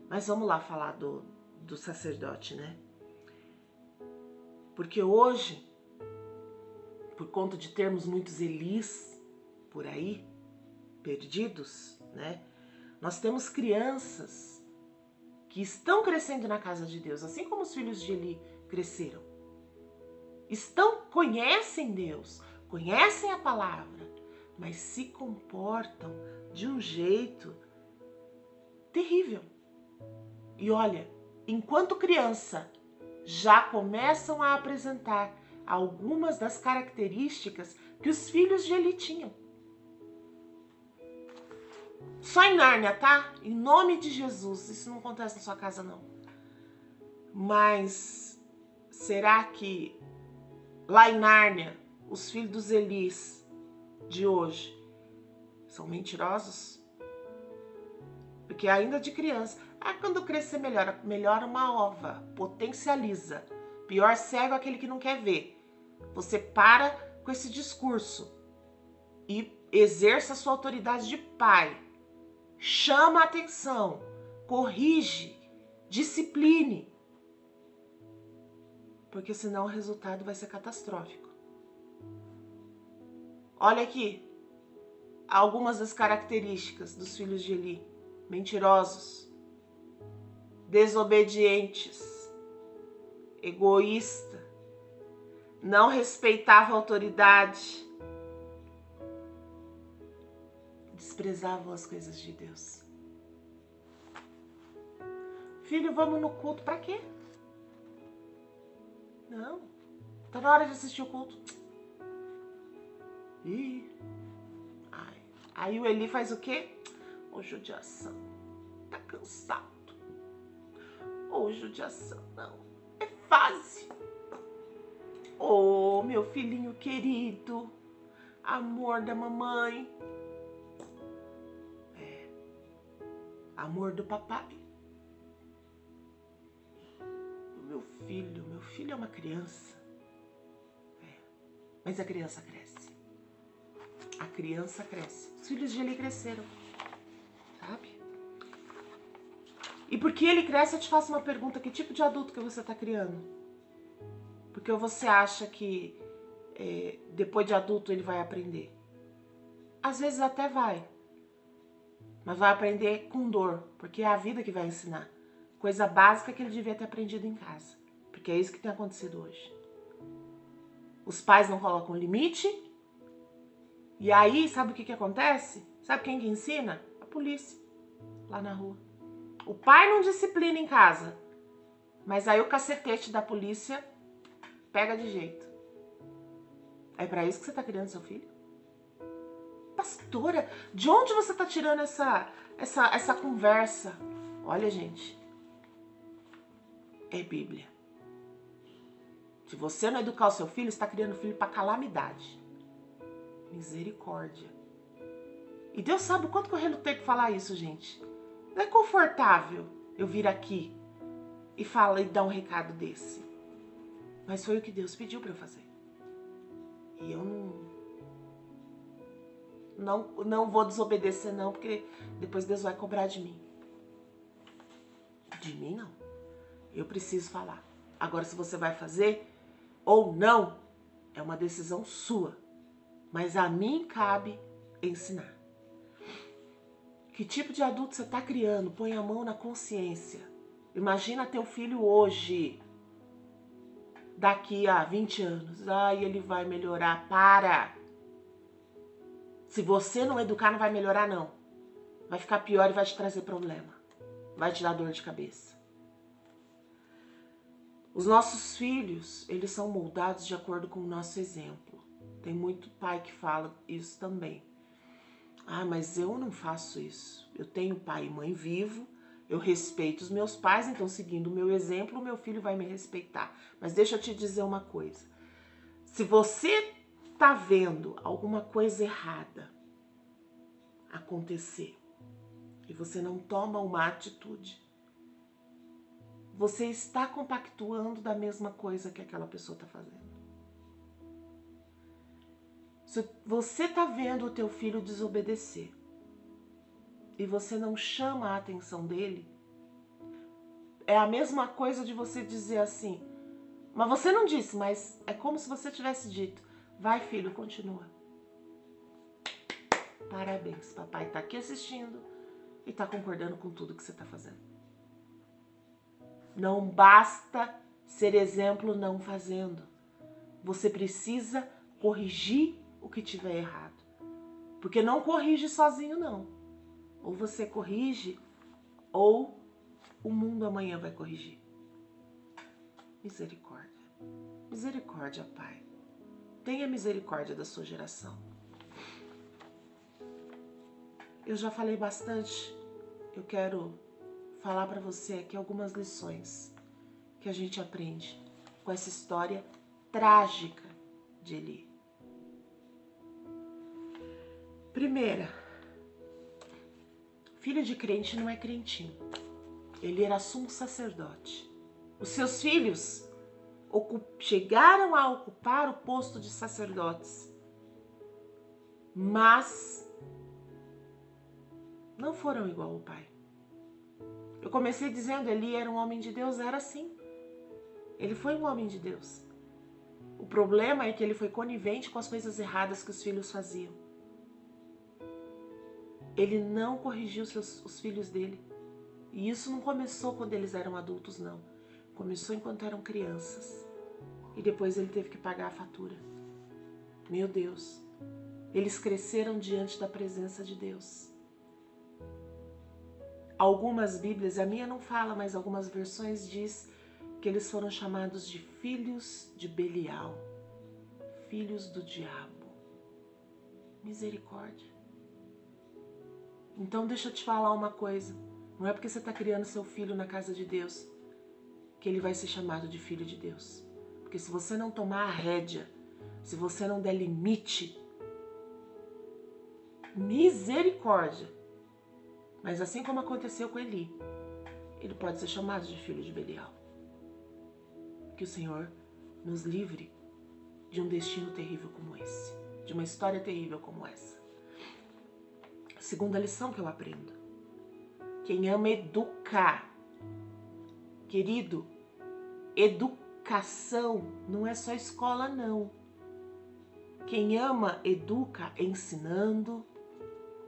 Mas vamos lá falar do sacerdote, né? Porque hoje, por conta de termos muitos Elis por aí, perdidos, né? Nós temos crianças que estão crescendo na casa de Deus, assim como os filhos de Eli cresceram. Conhecem Deus, conhecem a palavra, mas se comportam de um jeito terrível. E olha, enquanto criança, já começam a apresentar algumas das características que os filhos de Eli tinham. Só em Nárnia, tá? Em nome de Jesus. Isso não acontece na sua casa, não. Mas será que lá em Nárnia, os filhos dos Elis de hoje são mentirosos? Porque ainda de criança, quando crescer melhora. Melhora uma ova, potencializa. Pior cego é aquele que não quer ver. Você para com esse discurso e exerça a sua autoridade de pai. Chama a atenção, corrige, discipline. Porque senão o resultado vai ser catastrófico. Olha aqui algumas das características dos filhos de Eli. Mentirosos, desobedientes, egoísta, não respeitava a autoridade, desprezavam as coisas de Deus. Filho, vamos no culto. Pra quê? Não. Tá na hora de assistir o culto. Aí o Eli faz o quê? Ô, judiação. Tá cansado. Ô, judiação. Não. É fase. Ô, meu filhinho querido. Amor da mamãe. Amor do papai. Meu filho é uma criança. Mas a criança cresce. A criança cresce. Os filhos de Eli cresceram. Sabe? E porque ele cresce, eu te faço uma pergunta. Que tipo de adulto que você está criando? Porque você acha que depois de adulto ele vai aprender? Às vezes até vai. Mas vai aprender com dor, porque é a vida que vai ensinar. Coisa básica que ele devia ter aprendido em casa. Porque é isso que tem acontecido hoje. Os pais não colocam limite. E aí, sabe o que acontece? Sabe quem que ensina? A polícia, lá na rua. O pai não disciplina em casa. Mas aí o cacetete da polícia pega de jeito. É pra isso que você tá criando seu filho? Pastora, de onde você tá tirando essa conversa? Olha, gente, é Bíblia. Se você não educar o seu filho, você está criando filho para calamidade. Misericórdia. E Deus sabe o quanto que eu relutei para falar isso, gente. Não é confortável eu vir aqui e falar e dar um recado desse. Mas foi o que Deus pediu para eu fazer. E eu não vou desobedecer não, porque depois Deus vai cobrar de mim. De mim não. Eu preciso falar. Agora, se você vai fazer ou não, é uma decisão sua. Mas a mim cabe ensinar. Que tipo de adulto você está criando? Põe a mão na consciência. Imagina teu filho hoje, daqui a 20 anos. Ai, ele vai melhorar. Para! Se você não educar, não vai melhorar, não. Vai ficar pior e vai te trazer problema. Vai te dar dor de cabeça. Os nossos filhos, eles são moldados de acordo com o nosso exemplo. Tem muito pai que fala isso também. Ah, mas eu não faço isso. Eu tenho pai e mãe vivo, eu respeito os meus pais, então seguindo o meu exemplo, o meu filho vai me respeitar. Mas deixa eu te dizer uma coisa. Se você tá vendo alguma coisa errada acontecer e você não toma uma atitude, você está compactuando da mesma coisa que aquela pessoa está fazendo. Se você está vendo o teu filho desobedecer e você não chama a atenção dele, é a mesma coisa de você dizer assim, mas você não disse, mas é como se você tivesse dito, vai filho, continua. Parabéns, papai está aqui assistindo e está concordando com tudo que você está fazendo. Não basta ser exemplo não fazendo. Você precisa corrigir o que tiver errado. Porque não corrige sozinho, não. Ou você corrige, ou o mundo amanhã vai corrigir. Misericórdia. Misericórdia, Pai. Tenha misericórdia da sua geração. Eu já falei bastante. Eu quero falar para você aqui algumas lições que a gente aprende com essa história trágica de Eli. Primeira, filho de crente não é crentinho. Ele era sumo sacerdote. Os seus filhos chegaram a ocupar o posto de sacerdotes, mas não foram igual ao pai. Eu comecei dizendo, Eli era um homem de Deus, era sim. Ele foi um homem de Deus. O problema é que ele foi conivente com as coisas erradas que os filhos faziam. Ele não corrigiu os filhos dele. E isso não começou quando eles eram adultos, não. Começou enquanto eram crianças. E depois ele teve que pagar a fatura. Meu Deus. Eles cresceram diante da presença de Deus. Algumas Bíblias, a minha não fala, mas algumas versões diz que eles foram chamados de filhos de Belial. Filhos do diabo. Misericórdia. Então deixa eu te falar uma coisa. Não é porque você está criando seu filho na casa de Deus que ele vai ser chamado de filho de Deus. Porque se você não tomar a rédea, se você não der limite, misericórdia. Mas assim como aconteceu com Eli, ele pode ser chamado de filho de Belial. Que o Senhor nos livre de um destino terrível como esse, de uma história terrível como essa. Segunda lição que eu aprendo. Quem ama educa. Querido, educação não é só escola, não. Quem ama, educa ensinando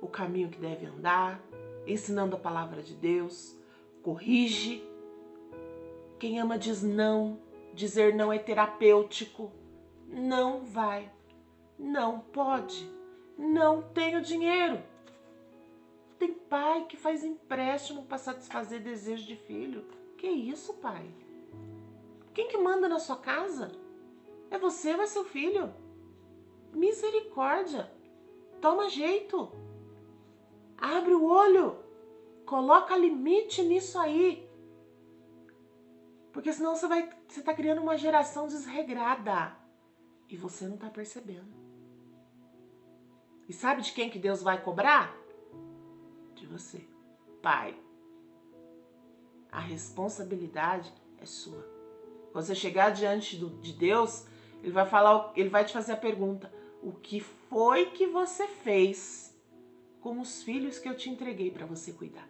o caminho que deve andar, ensinando a palavra de Deus, corrige. Quem ama diz não, dizer não é terapêutico. Não vai, não pode, não tenho dinheiro. Tem pai que faz empréstimo para satisfazer desejo de filho. Que isso, pai? Quem que manda na sua casa? É você ou é seu filho? Misericórdia. Toma jeito. Abre o olho. Coloca limite nisso aí. Porque senão você tá criando uma geração desregrada. E você não tá percebendo. E sabe de quem que Deus vai cobrar? De você, pai. A responsabilidade é sua. Quando você chegar diante de Deus, ele vai te fazer a pergunta: o que foi que você fez com os filhos que eu te entreguei para você cuidar?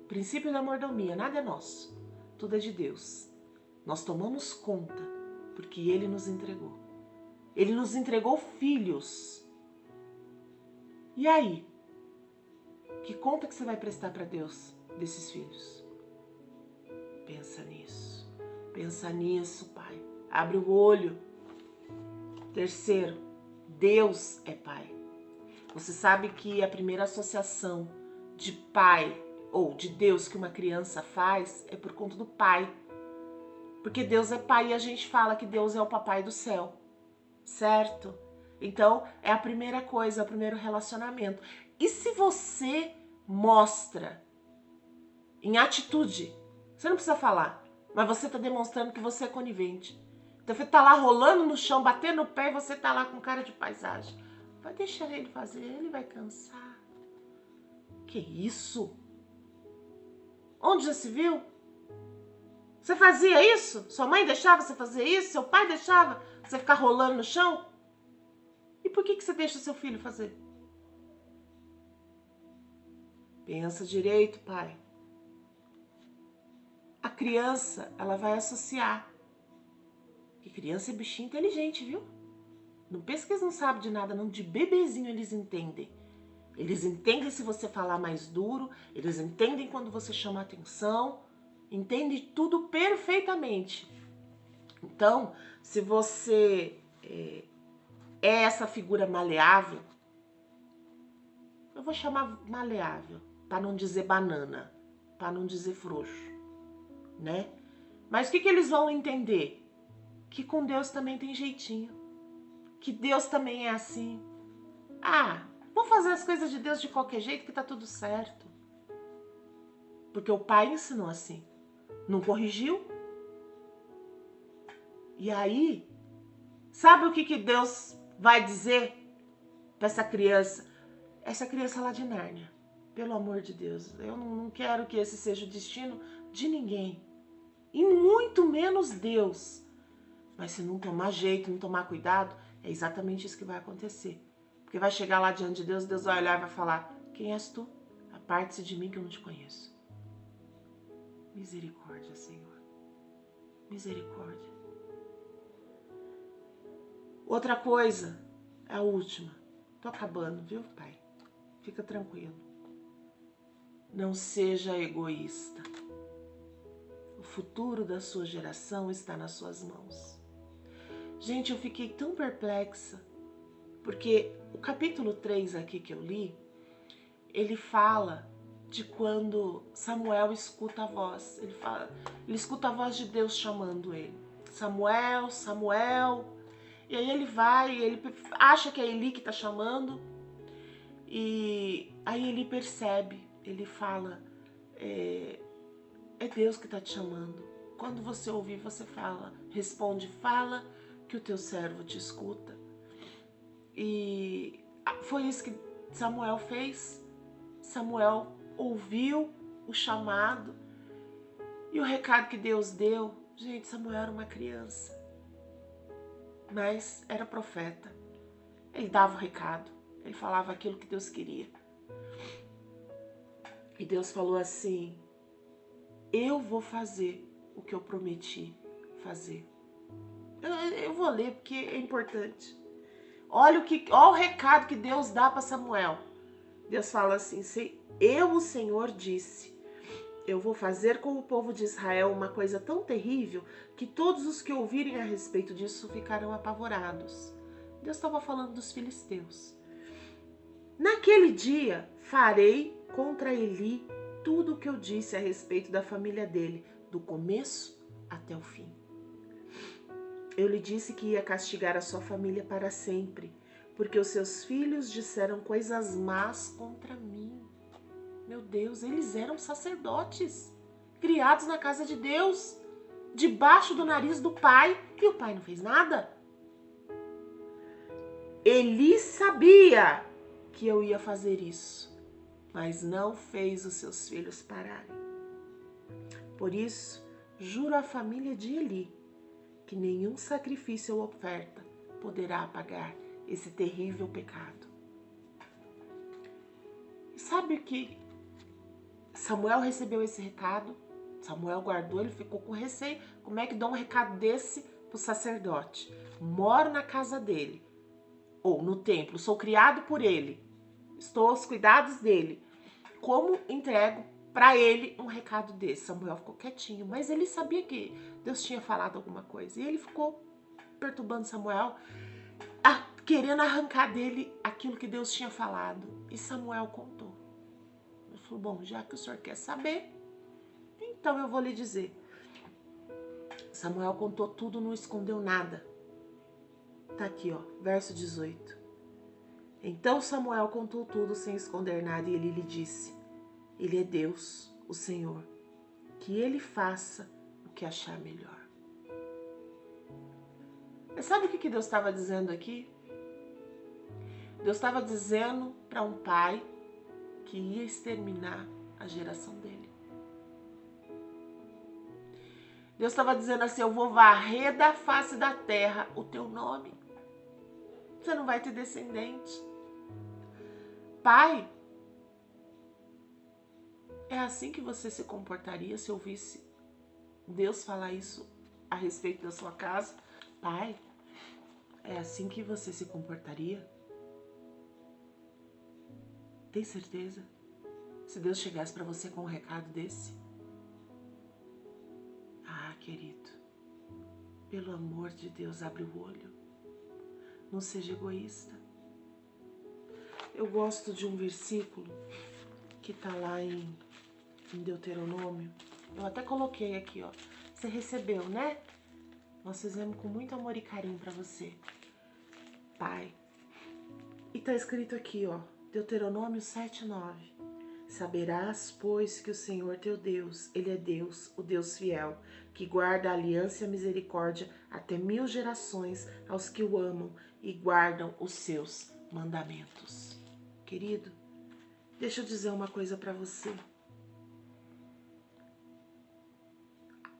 Princípio da mordomia, nada é nosso, tudo é de Deus. Nós tomamos conta porque Ele nos entregou. Ele nos entregou filhos. E aí? Que conta que você vai prestar para Deus desses filhos? Pensa nisso. Pensa nisso, pai. Abre o olho. Terceiro, Deus é pai. Você sabe que a primeira associação de pai ou de Deus que uma criança faz é por conta do pai. Porque Deus é pai e a gente fala que Deus é o papai do céu. Certo? Então, é a primeira coisa, é o primeiro relacionamento. E se você mostra em atitude, você não precisa falar, mas você está demonstrando que você é conivente. Então você está lá rolando no chão, batendo o pé e você está lá com cara de paisagem. Vai deixar ele fazer, ele vai cansar. Que isso? Onde já se viu? Você fazia isso? Sua mãe deixava você fazer isso? Seu pai deixava você ficar rolando no chão? E por que você deixa seu filho fazer? Pensa direito, pai. A criança, ela vai associar. Que criança é bichinho inteligente, viu? Não pensa que eles não sabem de nada, não. De bebezinho eles entendem. Eles entendem se você falar mais duro, eles entendem quando você chama atenção, entendem tudo perfeitamente. Então, se você é essa figura maleável, eu vou chamar maleável, para não dizer banana, para não dizer frouxo, né? Mas o que eles vão entender? que com Deus também tem jeitinho, que Deus também é assim. Ah, vou fazer as coisas de Deus de qualquer jeito que tá tudo certo. Porque o pai ensinou assim, não corrigiu. E aí, sabe o que Deus vai dizer para essa criança? Essa criança lá de Nárnia, pelo amor de Deus, eu não quero que esse seja o destino de ninguém. E muito menos Deus. Mas se não tomar jeito, não tomar cuidado, é exatamente isso que vai acontecer. Porque vai chegar lá diante de Deus, Deus vai olhar e vai falar: quem és tu? Aparte-se de mim que eu não te conheço. Misericórdia, Senhor. Misericórdia. Outra coisa, a última. Tô acabando, viu, pai? Fica tranquilo. Não seja egoísta. O futuro da sua geração está nas suas mãos. Gente, eu fiquei tão perplexa, porque o capítulo 3 aqui que eu li, ele fala de quando Samuel escuta a voz. Ele escuta a voz de Deus chamando ele. Samuel, Samuel. E aí ele vai, ele acha que é Eli que está chamando. E aí ele percebe, ele fala, é Deus que está te chamando. Quando você ouvir, você fala, responde, fala que o teu servo te escuta. E foi isso que Samuel fez. Samuel ouviu o chamado e o recado que Deus deu. Gente, Samuel era uma criança, mas era profeta. Ele dava o recado, ele falava aquilo que Deus queria. E Deus falou assim: eu vou fazer o que eu prometi fazer. Eu vou ler porque é importante. Olha o recado que Deus dá para Samuel. Deus fala assim: eu, o Senhor, disse, eu vou fazer com o povo de Israel uma coisa tão terrível que todos os que ouvirem a respeito disso ficarão apavorados. Deus estava falando dos filisteus. Naquele dia farei contra Eli tudo o que eu disse a respeito da família dele, do começo até o fim. Eu lhe disse que ia castigar a sua família para sempre, porque os seus filhos disseram coisas más contra mim. Meu Deus, eles eram sacerdotes, criados na casa de Deus, debaixo do nariz do pai, e o pai não fez nada. Eli sabia que eu ia fazer isso, mas não fez os seus filhos pararem. Por isso, juro à família de Eli que nenhum sacrifício ou oferta poderá apagar esse terrível pecado. E sabe o que Samuel recebeu esse recado? Samuel guardou, ele ficou com receio. Como é que dá um recado desse para o sacerdote? Moro na casa dele, ou no templo, sou criado por ele, estou aos cuidados dele. Como entrego para ele um recado desse? Samuel ficou quietinho, mas ele sabia que Deus tinha falado alguma coisa. E ele ficou perturbando Samuel, querendo arrancar dele aquilo que Deus tinha falado. E Samuel contou. Ele falou: bom, já que o senhor quer saber, então eu vou lhe dizer. Samuel contou tudo, não escondeu nada. Tá aqui, ó, verso 18. Então Samuel contou tudo sem esconder nada, e ele lhe disse: ele é Deus, o Senhor, que ele faça o que achar melhor. Mas sabe o que Deus estava dizendo aqui? Deus estava dizendo para um pai que ia exterminar a geração dele. Deus estava dizendo assim: eu vou varrer da face da terra o teu nome. Você não vai ter descendente. Pai, é assim que você se comportaria se ouvisse Deus falar isso a respeito da sua casa? Pai, é assim que você se comportaria? Tem certeza? Se Deus chegasse para você com um recado desse? Ah, querido, pelo amor de Deus, abre o olho. Não seja egoísta. Eu gosto de um versículo que está lá em Deuteronômio. Eu até coloquei aqui, ó. Você recebeu, né? nós fizemos com muito amor e carinho para você. Pai. E tá escrito aqui, ó, Deuteronômio 7:9. Saberás, pois, que o Senhor teu Deus, Ele é Deus, o Deus fiel, que guarda a aliança e a misericórdia até 1000 gerações aos que o amam e guardam os seus mandamentos. Querido, deixa eu dizer uma coisa para você.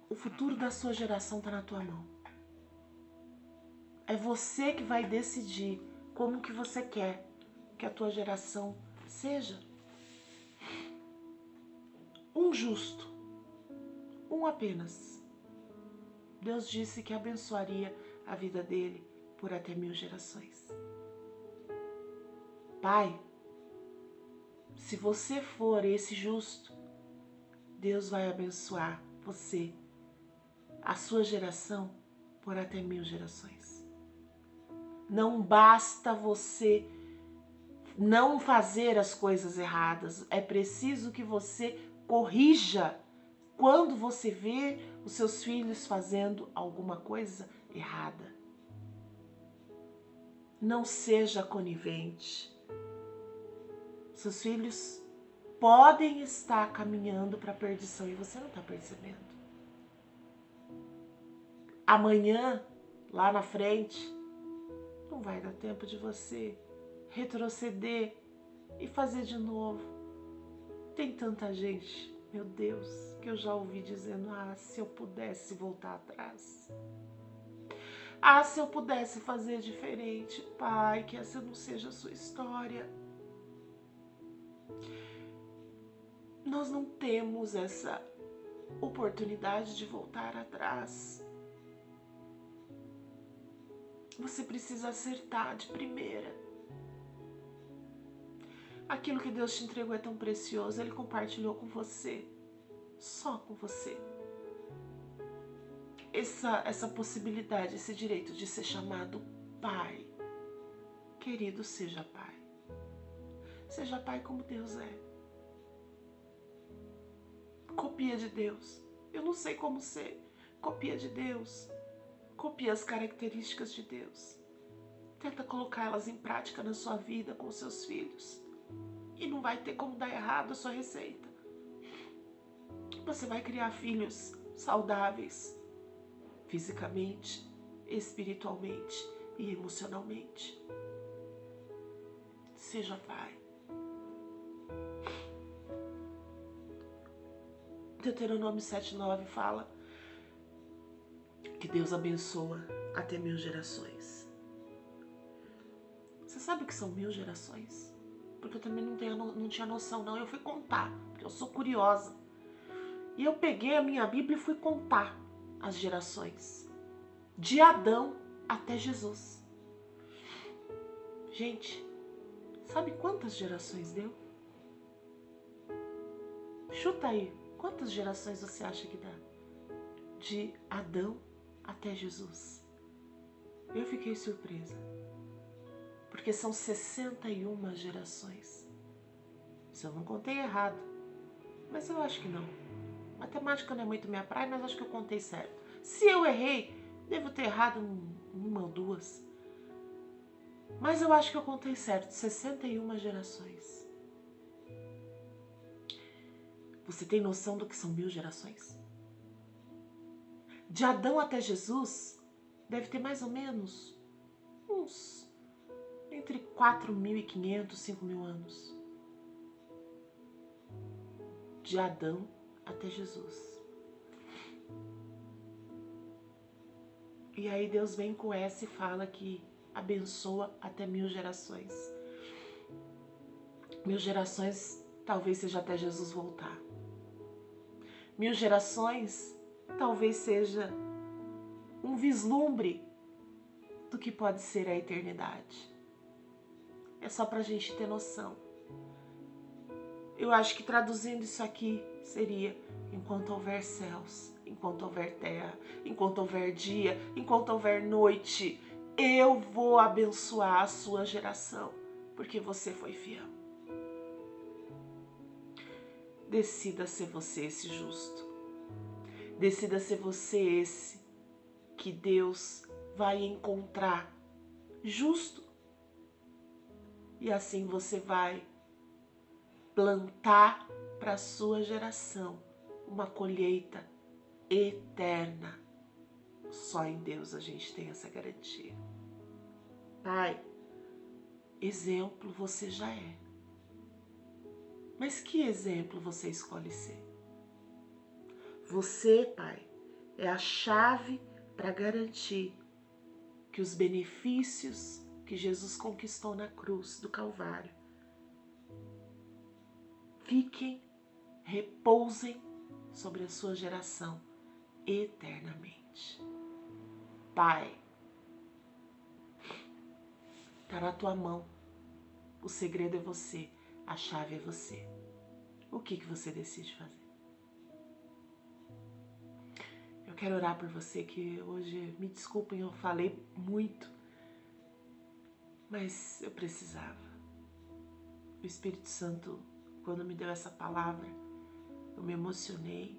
O futuro da sua geração tá na tua mão. É você que vai decidir como que você quer que a tua geração seja. Um justo, um apenas. Deus disse que abençoaria a vida dele por até 1000 gerações. Pai, se você for esse justo, Deus vai abençoar você, a sua geração, por até 1000 gerações. Não basta você não fazer as coisas erradas, é preciso que você corrija quando você vê os seus filhos fazendo alguma coisa errada. Não seja conivente. Seus filhos podem estar caminhando para a perdição e você não está percebendo. Amanhã, lá na frente, não vai dar tempo de você retroceder e fazer de novo. Tem tanta gente, meu Deus, que eu já ouvi dizendo: se eu pudesse voltar atrás. Se eu pudesse fazer diferente. Pai, que essa não seja a sua história. Nós não temos essa oportunidade de voltar atrás. Você precisa acertar de primeira. Aquilo que Deus te entregou é tão precioso, Ele compartilhou com você, só com você. Essa possibilidade, esse direito de ser chamado pai. Querido, seja pai. Seja pai como Deus é. Copia de Deus. Eu não sei como ser. Copia de Deus. Copia as características de Deus. Tenta colocar elas em prática na sua vida com os seus filhos. E não vai ter como dar errado a sua receita. Você vai criar filhos saudáveis, fisicamente, espiritualmente e emocionalmente. Seja pai. Deuteronômio 7:9 fala que Deus abençoa até 1000 gerações. Você sabe o que são 1000 gerações? Porque eu também não tinha noção, não. Eu fui contar, porque eu sou curiosa. E eu peguei a minha Bíblia e fui contar as gerações. De Adão até Jesus. Gente, sabe quantas gerações deu? Chuta aí, quantas gerações você acha que dá? De Adão até Jesus. Eu fiquei surpresa. Porque são 61 gerações. Se eu não contei errado. Mas eu acho que não. Matemática não é muito minha praia, mas acho que eu contei certo. Se eu errei, devo ter errado uma ou duas. Mas eu acho que eu contei certo. 61 gerações. Você tem noção do que são 1000 gerações? De Adão até Jesus, deve ter mais ou menos uns entre 4.500 e 5.000 anos. De Adão até Jesus. E aí Deus vem com essa e fala que abençoa até 1000 gerações. 1000 gerações talvez seja até Jesus voltar. 1000 gerações talvez seja um vislumbre do que pode ser a eternidade. É só pra gente ter noção. Eu acho que traduzindo isso aqui seria: enquanto houver céus, enquanto houver terra, enquanto houver dia, enquanto houver noite, eu vou abençoar a sua geração, porque você foi fiel. Decida ser você esse justo. Decida ser você esse que Deus vai encontrar justo. E assim você vai plantar para a sua geração uma colheita eterna. Só em Deus a gente tem essa garantia. Pai, exemplo você já é. Mas que exemplo você escolhe ser? Você, Pai, é a chave para garantir que os benefícios que Jesus conquistou na cruz do Calvário fiquem, repousem sobre a sua geração eternamente. Pai, está na tua mão. O segredo é você, a chave é você. O que você decide fazer? Eu quero orar por você, que hoje, me desculpem, eu falei muito, mas eu precisava. O Espírito Santo, quando me deu essa palavra, eu me emocionei.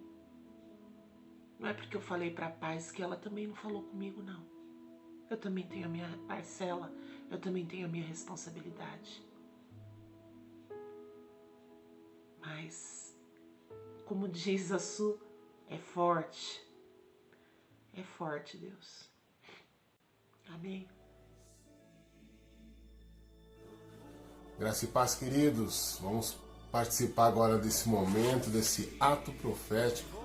Não é porque eu falei para a Paz que ela também não falou comigo, não. Eu também tenho a minha parcela, eu também tenho a minha responsabilidade. Mas, como diz a Su, é forte. É forte, Deus. Amém. Graça e paz, queridos. Vamos participar agora desse momento, desse ato profético,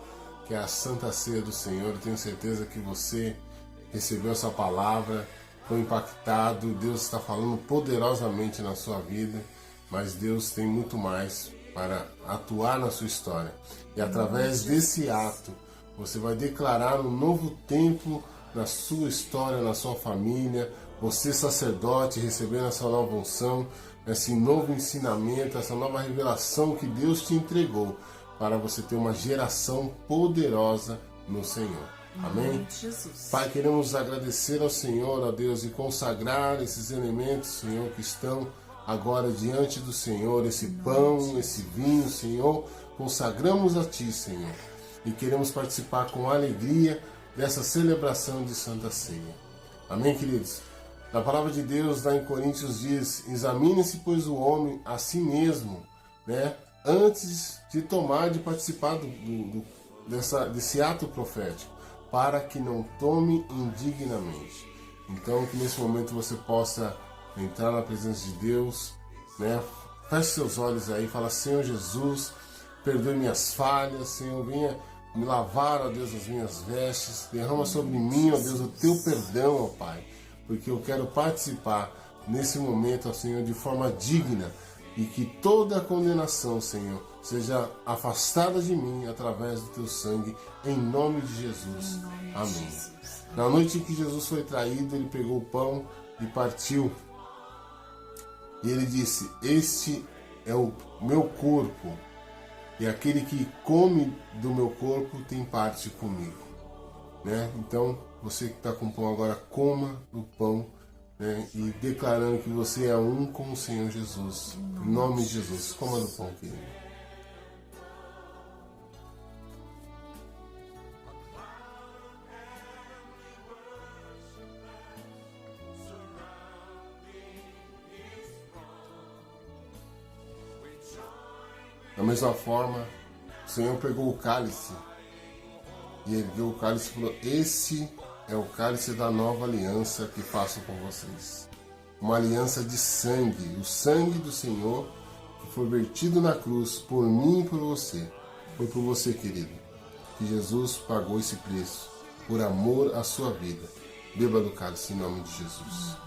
que é a Santa Ceia do Senhor. Eu tenho certeza que você recebeu essa palavra, foi impactado. Deus está falando poderosamente na sua vida, mas Deus tem muito mais para atuar na sua história. E através desse ato, você vai declarar um novo tempo na sua história, na sua família. Você, sacerdote, recebendo essa nova unção, esse novo ensinamento, essa nova revelação que Deus te entregou para você ter uma geração poderosa no Senhor. Amém? Jesus. Pai, queremos agradecer ao Senhor, a Deus, e consagrar esses elementos, Senhor, que estão agora diante do Senhor, esse pão, esse vinho, Senhor, consagramos a Ti, Senhor, e queremos participar com alegria dessa celebração de Santa Ceia. Amém, queridos? Na palavra de Deus, lá em Coríntios, diz: examine-se, pois, o homem a si mesmo, né, antes de participar desse ato profético, para que não tome indignamente. Então, que nesse momento você possa entrar na presença de Deus, né? Feche seus olhos aí, fala: Senhor Jesus, perdoe minhas falhas, Senhor, venha me lavar, ó Deus, as minhas vestes, derrama sobre mim, ó Deus, o teu perdão, ó Pai, porque eu quero participar nesse momento, ó Senhor, de forma digna, e que toda a condenação, Senhor, seja afastada de mim através do teu sangue, em nome de Jesus. Amém. Na noite em que Jesus foi traído, ele pegou o pão e partiu. E ele disse: este é o meu corpo, e aquele que come do meu corpo tem parte comigo. Né? Então, você que está com o pão agora, coma o pão, né? E declarando que você é um com o Senhor Jesus. Em nome de Jesus, coma do pão, querido. Da mesma forma, o Senhor pegou o cálice e ergueu o cálice e falou: esse é o cálice da nova aliança que faço com vocês. Uma aliança de sangue, o sangue do Senhor que foi vertido na cruz por mim e por você. Foi por você, querido, que Jesus pagou esse preço por amor à sua vida. Beba do cálice em nome de Jesus.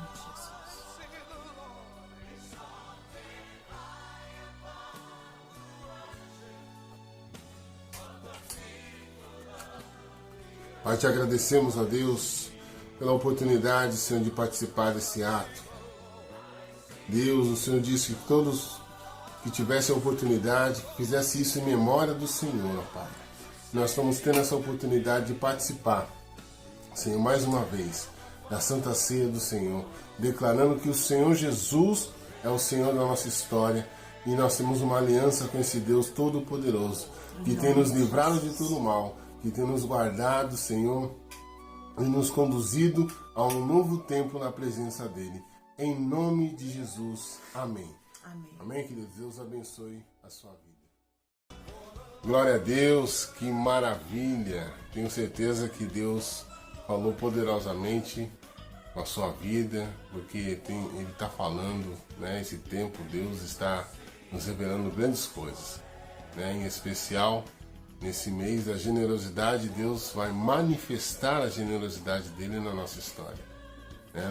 Pai, te agradecemos, ó Deus, pela oportunidade, Senhor, de participar desse ato. Deus, o Senhor disse que todos que tivessem a oportunidade, que fizessem isso em memória do Senhor, ó Pai. Nós estamos tendo essa oportunidade de participar, Senhor, mais uma vez, da Santa Ceia do Senhor, declarando que o Senhor Jesus é o Senhor da nossa história, e nós temos uma aliança com esse Deus Todo-Poderoso, que tem nos livrado de todo mal, que tem nos guardado, Senhor, e nos conduzido a um novo tempo na presença dele. Em nome de Jesus. Amém. Amém. Amém, queridos? Deus abençoe a sua vida. Glória a Deus, que maravilha. Tenho certeza que Deus falou poderosamente com a sua vida, porque Ele está falando, né? Esse tempo Deus está nos revelando grandes coisas, né? Em especial, nesse mês da generosidade, Deus vai manifestar a generosidade dele na nossa história.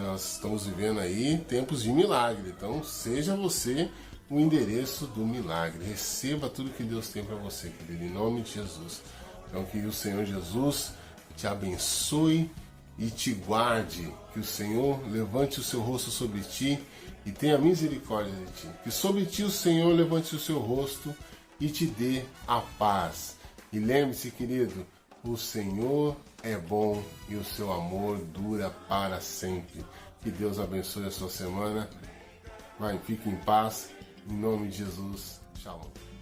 Nós estamos vivendo aí tempos de milagre, então seja você o endereço do milagre. Receba tudo que Deus tem para você, querido, em nome de Jesus. Então que o Senhor Jesus te abençoe e te guarde, que o Senhor levante o seu rosto sobre ti e tenha misericórdia de ti. Que sobre ti o Senhor levante o seu rosto e te dê a paz. E lembre-se, querido, o Senhor é bom e o seu amor dura para sempre. Que Deus abençoe a sua semana. Fique em paz. Em nome de Jesus. Shalom.